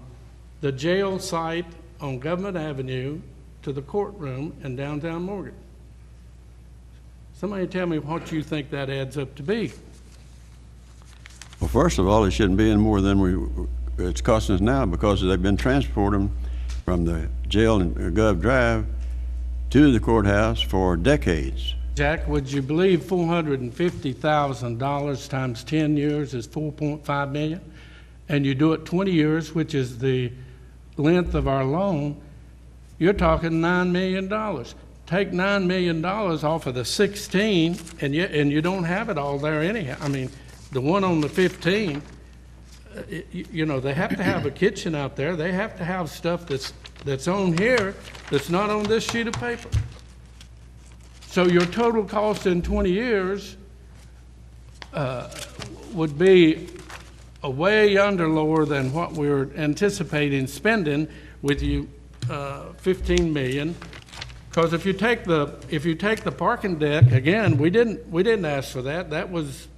the jail site on Government Avenue to the courtroom in downtown Morgan? Somebody tell me what you think that adds up to be. Well, first of all, it shouldn't be any more than it's costing us now, because they've been transporting from the jail in Gov Drive to the courthouse for decades. Jack, would you believe $450,000 times 10 years is $4.5 million? And you do it 20 years, which is the length of our loan, you're talking $9 million. Take $9 million off of the 16, and you don't have it all there anyhow. I mean, the one on the 15, you know, they have to have a kitchen out there. They have to have stuff that's on here that's not on this sheet of paper. So your total cost in 20 years would be a way under lower than what we're anticipating spending with you, 15 million. Because if you take the parking deck, again, we didn't ask for that. That was,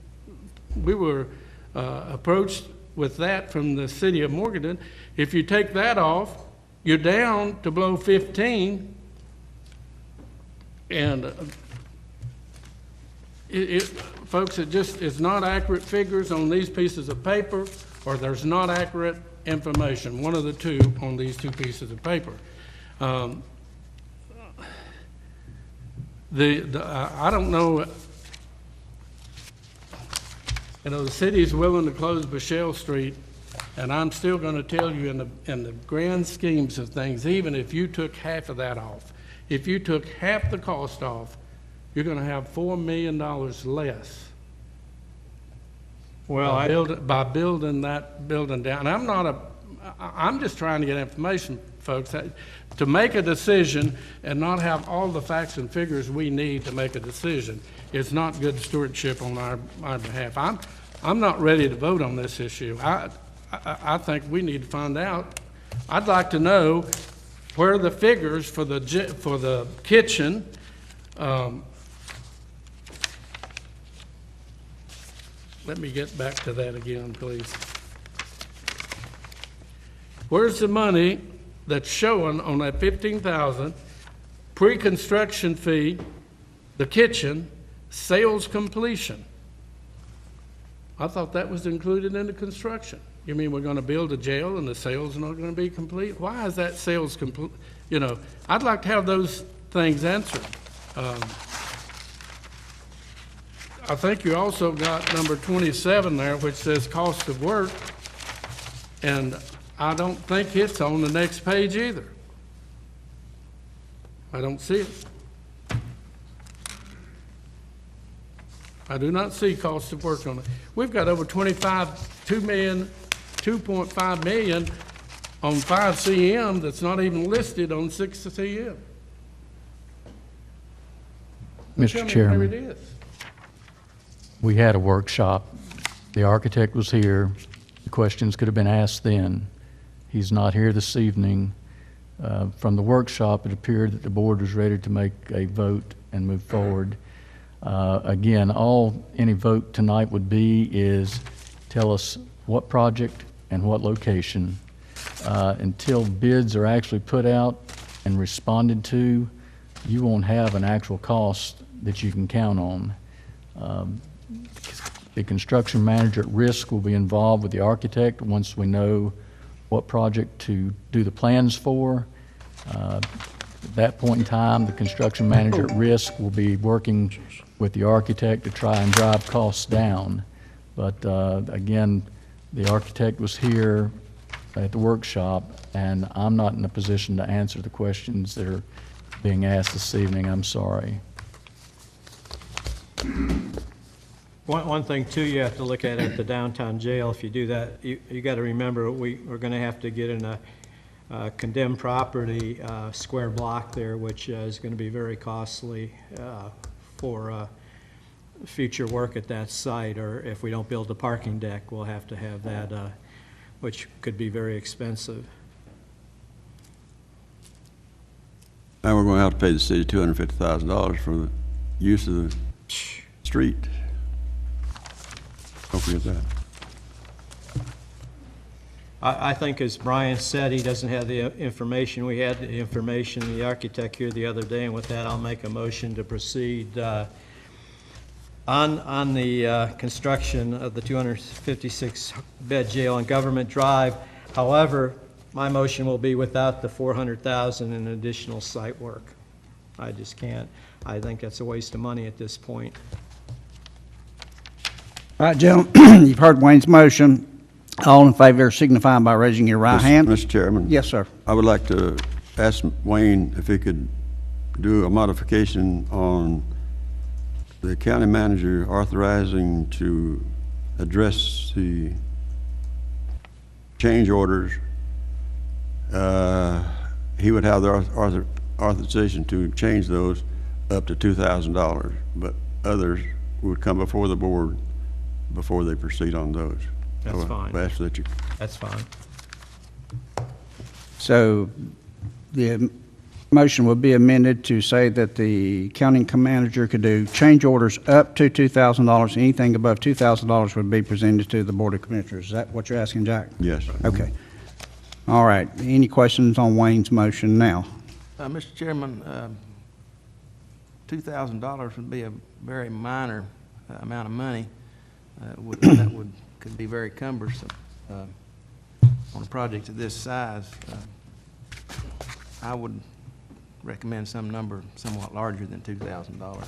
we were approached with that from the city of Morganton. If you take that off, you're down to below 15. And folks, it's not accurate figures on these pieces of paper, or there's not accurate information, one of the two on these two pieces of paper. I don't know, you know, the city's willing to close Michelle Street, and I'm still going to tell you in the grand schemes of things, even if you took half of that off, if you took half the cost off, you're going to have $4 million less. Well, by building that building down. I'm just trying to get information, folks, to make a decision and not have all the facts and figures we need to make a decision. It's not good stewardship on our behalf. I'm not ready to vote on this issue. I think we need to find out. I'd like to know where the figures for the kitchen. Let me get back to that again, please. Where's the money that's showing on that $15,000 pre-construction fee, the kitchen, sales completion? I thought that was included in the construction. You mean we're going to build a jail and the sales are not going to be complete? Why is that sales complete? You know, I'd like to have those things answered. I think you also got number 27 there, which says cost of work, and I don't think it's on the next page either. I don't see it. I do not see cost of work on it. We've got over 2.5 million on 5 CM that's not even listed on 6 CM. Mr. Chairman. Where it is. We had a workshop. The architect was here. The questions could have been asked then. He's not here this evening. From the workshop, it appeared that the board was ready to make a vote and move forward. Again, all any vote tonight would be is tell us what project and what location. Until bids are actually put out and responded to, you won't have an actual cost that you can count on. The construction manager at risk will be involved with the architect once we know what project to do the plans for. At that point in time, the construction manager at risk will be working with the architect to try and drive costs down. But again, the architect was here at the workshop, and I'm not in a position to answer the questions that are being asked this evening. I'm sorry. One thing too, you have to look at the downtown jail. If you do that, you got to remember we're going to have to get in a condemned property square block there, which is going to be very costly for future work at that site. Or if we don't build the parking deck, we'll have to have that, which could be very expensive. And we're going to have to pay the city $250,000 for the use of the street. Don't forget that. I think, as Brian said, he doesn't have the information. We had the information, the architect here the other day, and with that, I'll make a motion to proceed on the construction of the 256-bed jail on Government Drive. However, my motion will be without the $400,000 in additional site work. I just can't. I think that's a waste of money at this point. All right, gentlemen, you've heard Wayne's motion. All in favor signify by raising your right hand. Mr. Chairman. Yes, sir. I would like to ask Wayne if he could do a modification on the county manager authorizing to address the change orders, he would have the authorization to change those up to $2,000, but others would come before the board before they proceed on those. That's So fine. I ask that you, That's fine. So the motion would be amended to say that the county manager could do change orders up to $2,000. Anything above $2,000 would be presented to the Board of Commissioners. Is that what you're asking, Jack? yes. Okay. All right. Any questions on Wayne's motion now? Mr. Chairman, $2,000 would be a very minor amount of money. Could be very cumbersome on a project of this size. I would recommend some number somewhat larger than $2,000.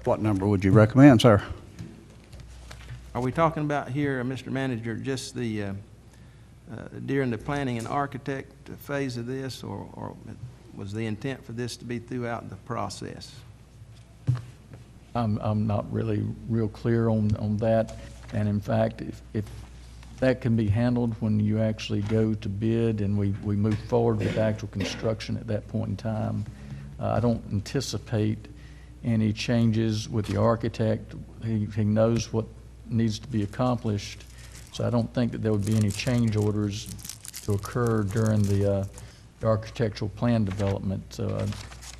What number would you recommend, sir? Are we talking about here, Mr. Manager, just the, during the planning and architect phase of this, or was the intent for this to be throughout the process? I'm not really real clear on that, and in fact, if that can be handled when you actually go to bid and we move forward with actual construction at that point in time, I don't anticipate any changes with the architect. He knows what needs to be accomplished, so I don't think that there would be any change orders to occur during the architectural plan development. So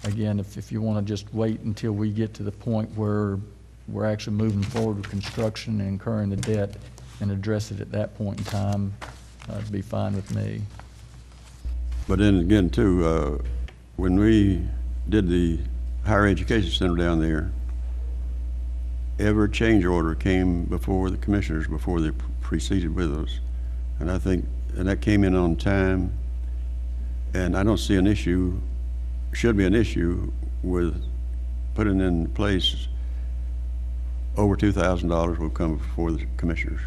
again, if you want to just wait until we get to the point where we're actually moving forward with construction and incurring the debt and address it at that point in time, it'd be fine with me. But then again, too, when we did the higher education center down there, every change order came before the commissioners before they proceeded with us. And I think, and that came in on time, and I don't see an issue, should be an issue with putting in place over $2,000 will come before the commissioners.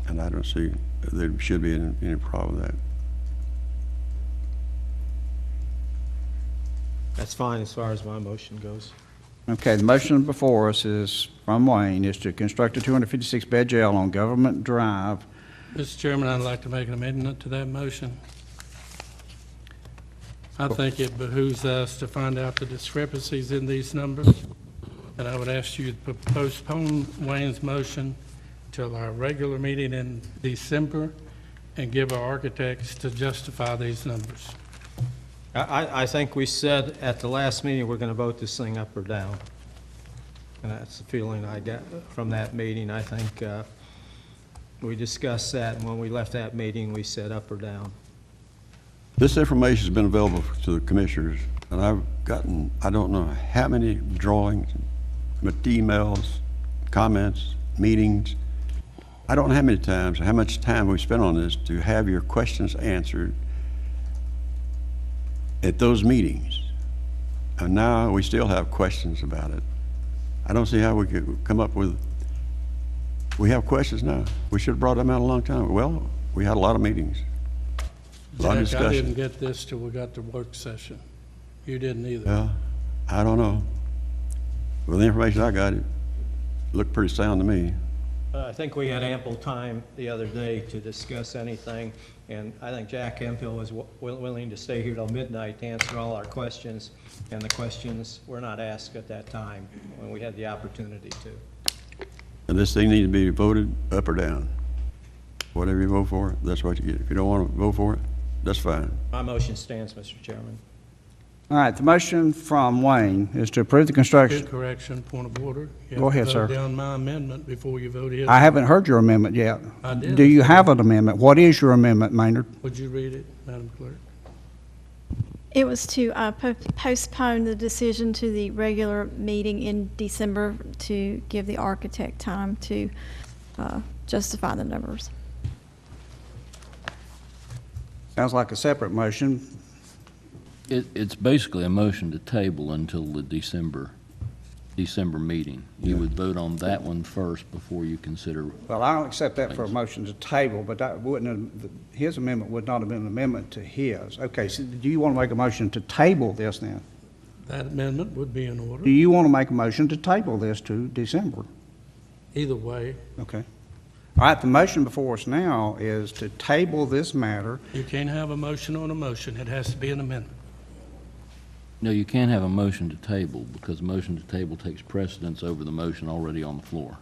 And I don't see there should be any problem with that. That's fine as far as my motion goes. Okay, the motion before us is, from Wayne, is to construct a 256-bed jail on Government Drive. Mr. Chairman, I'd like to make an amendment to that motion. I think it behooves us to find out the discrepancies in these numbers, and I would ask you to postpone Wayne's motion till our regular meeting in December and give our architects to justify these numbers. I think we said at the last meeting, we're going to vote this thing up or down. And that's the feeling I got from that meeting. I think we discussed that, and when we left that meeting, we said up or down. This information has been available to the commissioners, and I've gotten, I don't know how many drawings, emails, comments, meetings. I don't know how many times, how much time we spent on this to have your questions answered at those meetings. And now we still have questions about it. I don't see how we could come up with, we have questions now. We should have brought them out a long time ago. Well, we had a lot of meetings, a lot of Jack, I didn't discussion. get this till we got to work session. You didn't either. Well, I don't know. With the information I got, it looked pretty sound to me. I think we had ample time the other day to discuss anything, and I think Jack Hemphill was willing to stay here till midnight to answer all our questions, and the questions were not asked at that time when we had the opportunity to. And this thing needs to be voted up or down. Whatever you vote for, that's what you get. If you don't want to vote for it, that's fine. My motion stands, Mr. Chairman. All right, the motion from Wayne is to approve the construction. Good correction, point of order. You Go ahead, have to sir. vote down my amendment before you vote his. I haven't heard your amendment yet. I did. Do you have an amendment? What is your amendment, Maynard? Would you read it, Madam Clerk? It was to postpone the decision to the regular meeting in December to give the architect time to justify the numbers. Sounds like a separate motion. It's basically a motion to table until the December meeting. You would vote on that one first before you consider. Well, I'll accept that for a motion to table, but that wouldn't have, his amendment would not have been an amendment to his. Okay, so do you want to make a motion to table this then? That amendment would be in order. Do you want to make a motion to table this to December? Either way. Okay. All right, the motion before us now is to table this matter. You can't have a motion on a motion. It has to be an amendment. No, you can't have a motion to table, because motion to table takes precedence over the motion already on the floor.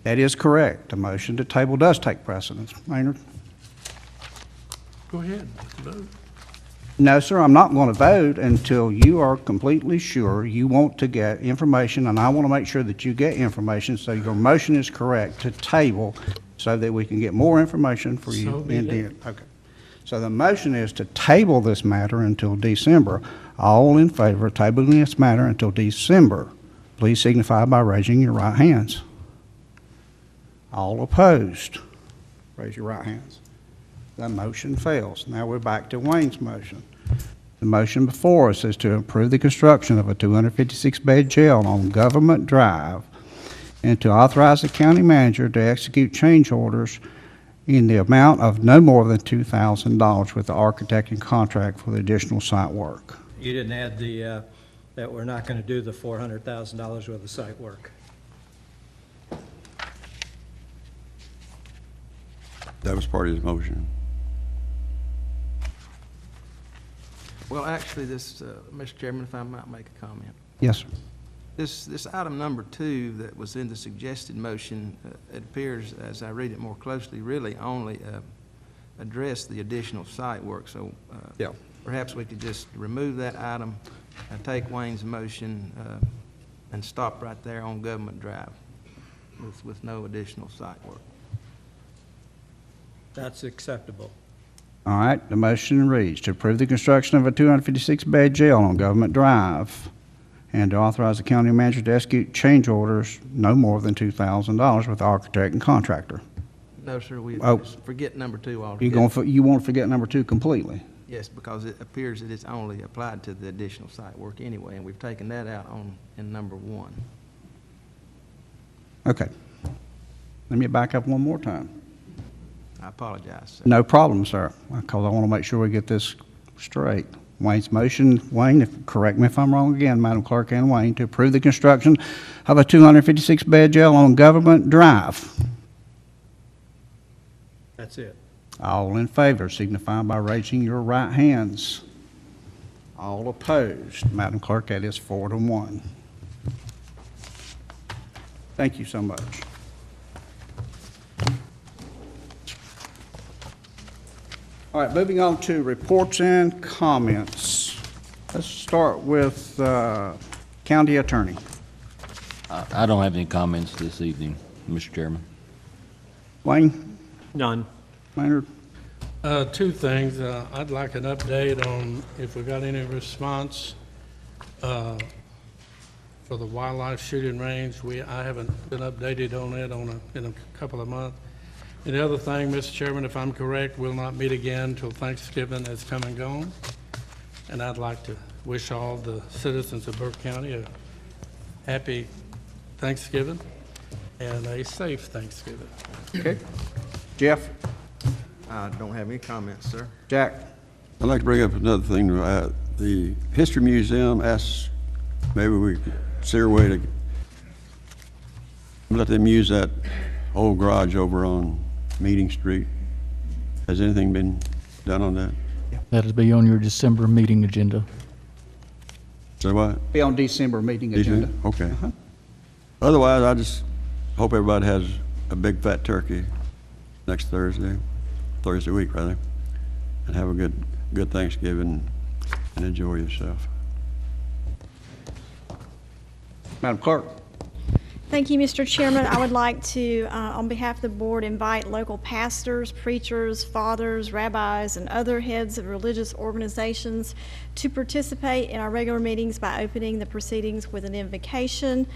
That is correct. The motion to table does take precedence. Maynard? Go ahead, vote. No, sir, I'm not going to vote until you are completely sure you want to get information, and I want to make sure that you get information, so your motion is correct to table so that we can get more information for you. So be it. Okay. So the motion is to table this matter until December. All in favor of tabling this matter until December, please signify by raising your right hands. All opposed, raise your right hands. The motion fails. Now we're back to Wayne's motion. The motion before us is to approve the construction of a 256-bed jail on Government Drive and to authorize the county manager to execute change orders in the amount of no more than $2,000 with the architect and contract for the additional site work. You didn't add the, that we're not going to do the $400,000 worth of site work. That was part of his motion. Well, actually, this, Mr. Chairman, if I might make a comment. Yes, sir. This item number 2 that was in the suggested motion, it appears, as I read it more closely, really only address the additional site work. So Yeah. perhaps we could just remove that item, take Wayne's motion, and stop right there on Government Drive with no additional site work. That's acceptable. All right, the motion reads to approve the construction of a 256-bed jail on Government Drive and to authorize the county manager to execute change orders no more than $2,000 with the architect and contractor. No, sir, we Oh. forget number 2 altogether. You want to forget number 2 completely? Yes, because it appears that it's only applied to the additional site work anyway, and we've taken that out in number 1. Okay. Let me back up one more time. I apologize, sir. No problem, sir, because I want to make sure we get this straight. Wayne's motion, Wayne, correct me if I'm wrong again, Madam Clerk and Wayne, to approve the construction of a 256-bed jail on Government Drive. That's it. All in favor signify by raising your right hands. All opposed. Madam Clerk, that is 4-1. Thank you so much. All right, moving on to reports and comments. Let's start with County Attorney. I don't have any comments this evening, Mr. Chairman. Wayne? None. Maynard? 2 things. I'd like an update on if we got any response for the wildlife shooting range. I haven't been updated on it in a couple of months. And the other thing, Mr. Chairman, if I'm correct, we'll not meet again until Thanksgiving has come and gone. And I'd like to wish all the citizens of Burke County a happy Thanksgiving and a safe Thanksgiving. Okay. Jeff? I don't have any comments, sir. Jack? I'd like to bring up another thing. The History Museum asked maybe we could consider a way to let them use that old garage over on Meeting Street. Has anything been done on that? That'll be on your December meeting agenda. So what? Be on December meeting agenda. Okay. Otherwise, I just hope everybody has a big fat turkey next Thursday week rather, and have a good Thanksgiving and enjoy yourself. Madam Clerk? Thank you, Mr. Chairman. I would like to, on behalf of the board, invite local pastors, preachers, fathers, rabbis, and other heads of religious organizations to participate in our regular meetings by opening the proceedings with an invocation.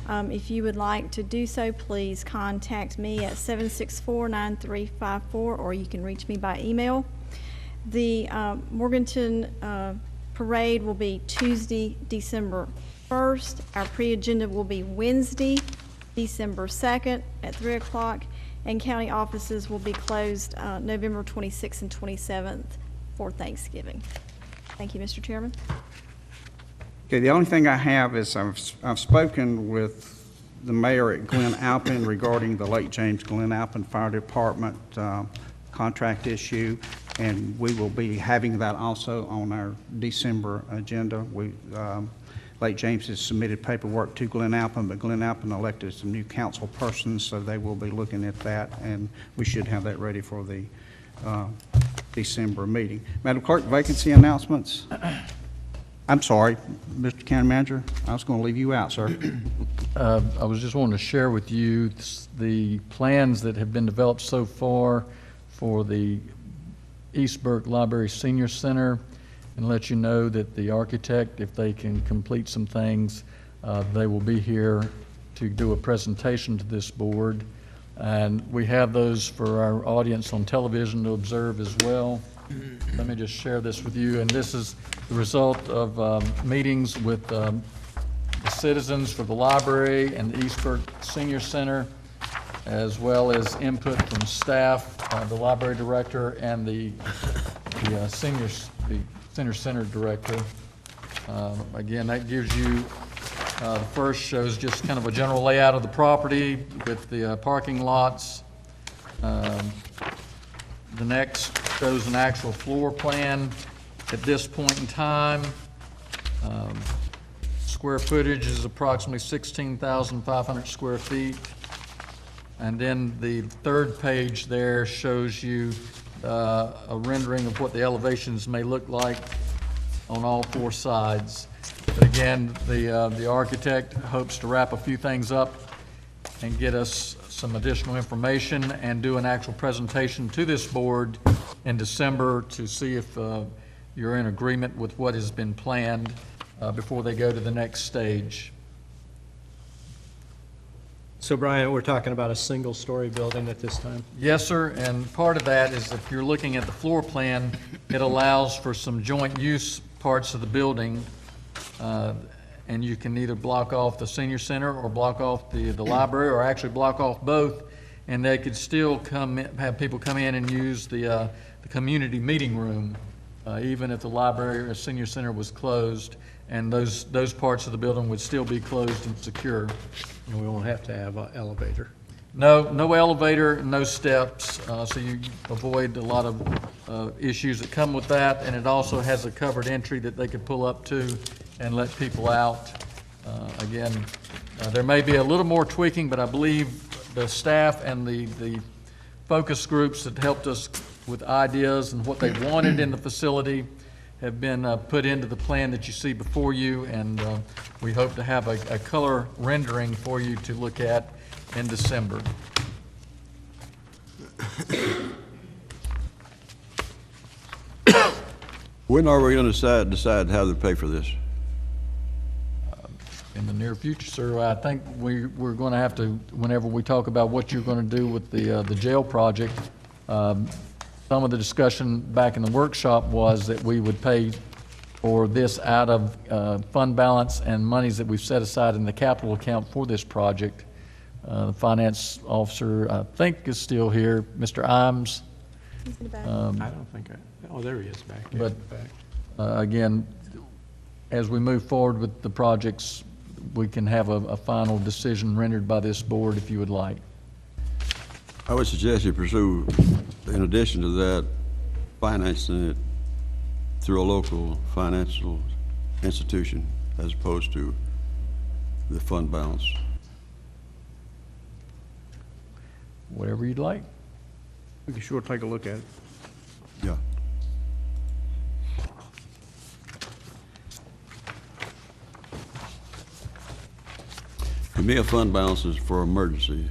If you would like to do so, please contact me at 764-9354, or you can reach me by email. The Morganton parade will be Tuesday, December 1st. Our pre-agenda will be Wednesday, December 2nd at 3 o'clock, and county offices will be closed November 26th and 27th for Thanksgiving. Thank you, Mr. Chairman. Okay, the only thing I have is I've spoken with the mayor at Glen Alpin regarding the Lake James Glen Alpin Fire Department contract issue, and we will be having that also on our December agenda. Lake James has submitted paperwork to Glen Alpin, but Glen Alpin elected some new council persons, so they will be looking at that, and we should have that ready for the December meeting. Madam Clerk, vacancy announcements. I'm sorry, Mr. County Manager, I was going to leave you out, sir. I was just wanting to share with you the plans that have been developed so far for the East Burke Library Senior Center, and let you know that the architect, if they can complete some things, they will be here to do a presentation to this board. And we have those for our audience on television to observe as well. Let me just share this with you. And this is the result of meetings with the citizens for the library and the East Burke Senior Center, as well as input from staff, the library director, and the Senior Center director. Again, that gives you, the first shows just kind of a general layout of the property with the parking lots. The next shows an actual floor plan at this point in time. Square footage is approximately 16,500 square feet. And then the third page there shows you a rendering of what the elevations may look like on all four sides. But again, the architect hopes to wrap a few things up and get us some additional information and do an actual presentation to this board in December to see if you're in agreement with what has been planned before they go to the next stage. So Brian, we're talking about a single-story building at this time? Yes, sir, and part of that is if you're looking at the floor plan, it allows for some joint use parts of the building, and you can either block off the senior center or block off the library, or actually block off both, and they could still have people come in and use the community meeting room, even if the library or senior center was closed, and those parts of the building would still be closed and secure. And we won't have to have an elevator. No elevator, no steps, so you avoid a lot of issues that come with that, and it also has a covered entry that they could pull up to and let people out. Again, there may be a little more tweaking, but I believe the staff and the focus groups that helped us with ideas and what they wanted in the facility have been put into the plan that you see before you, and we hope to have a color rendering for you to look at in December. When are we going to decide how to pay for this? In the near future, sir. I think we're going to have to, whenever we talk about what you're going to do with the jail project, some of the discussion back in the workshop was that we would pay for this out of fund balance and monies that we've set aside in the capital account for this project. The finance officer, I think, is still here, Mr. Imes. I don't think there he is back there. But again, as we move forward with the projects, we can have a final decision rendered by this board if you would like. I would suggest you pursue, in addition to that, financing it through a local financial institution as opposed to the fund balance. Whatever you'd like. We can sure take a look at it. Yeah. To me, a fund balance is for emergency.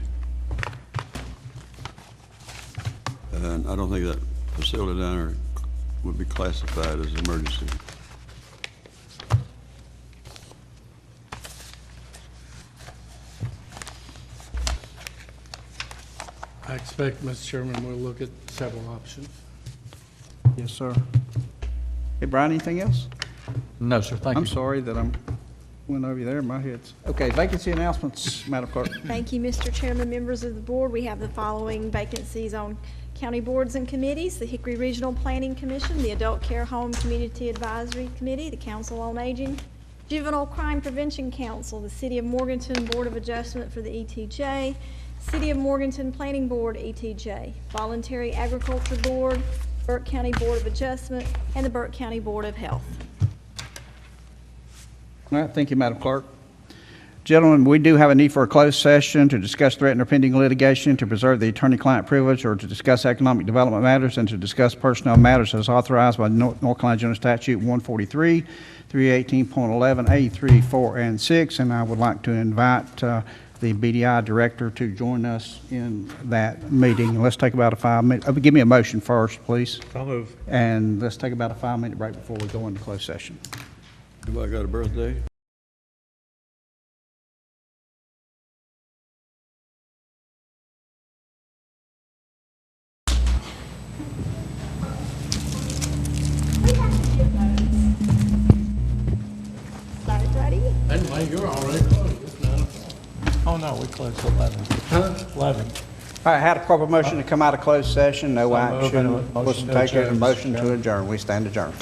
And I don't think that facility down there would be classified as emergency. I expect, Mr. Chairman, we'll look at several options. Yes, sir. Hey, Brian, anything else? No, sir, thank you. I'm sorry that I'm went over there, my head's. Okay, vacancy announcements, Madam Clerk. Thank you, Mr. Chairman, members of the board. We have the following vacancies on county boards and committees: the Hickory Regional Planning Commission, the Adult Care Home Community Advisory Committee, the Council on Aging, Juvenile Crime Prevention Council, the City of Morganton Board of Adjustment for the ETJ, City of Morganton Planning Board, ETJ, Voluntary Agriculture Board, Burke County Board of Adjustment, and the Burke County Board of Health. All right, thank you, Madam Clerk. Gentlemen, we do have a need for a closed session to discuss threatened or pending litigation, to preserve the attorney-client privilege, or to discuss economic development matters, and to discuss personnel matters as authorized by North Carolina General Statute 143, 318.11, A3, 4, and 6. And I would like to invite the BDI Director to join us in that meeting. Let's take about a 5-minute, give me a motion first, please. I'll move. And let's take about a 5-minute break before we go into closed session. Anybody got a birthday? Anyway, you're already closed. It's 9 o'clock. Oh, no, we closed at 11. Huh? 11. All right, had a proper motion to come out of closed session, no So moved. action Motion was to taken, adjourn. motion to adjourn. We stand adjourned.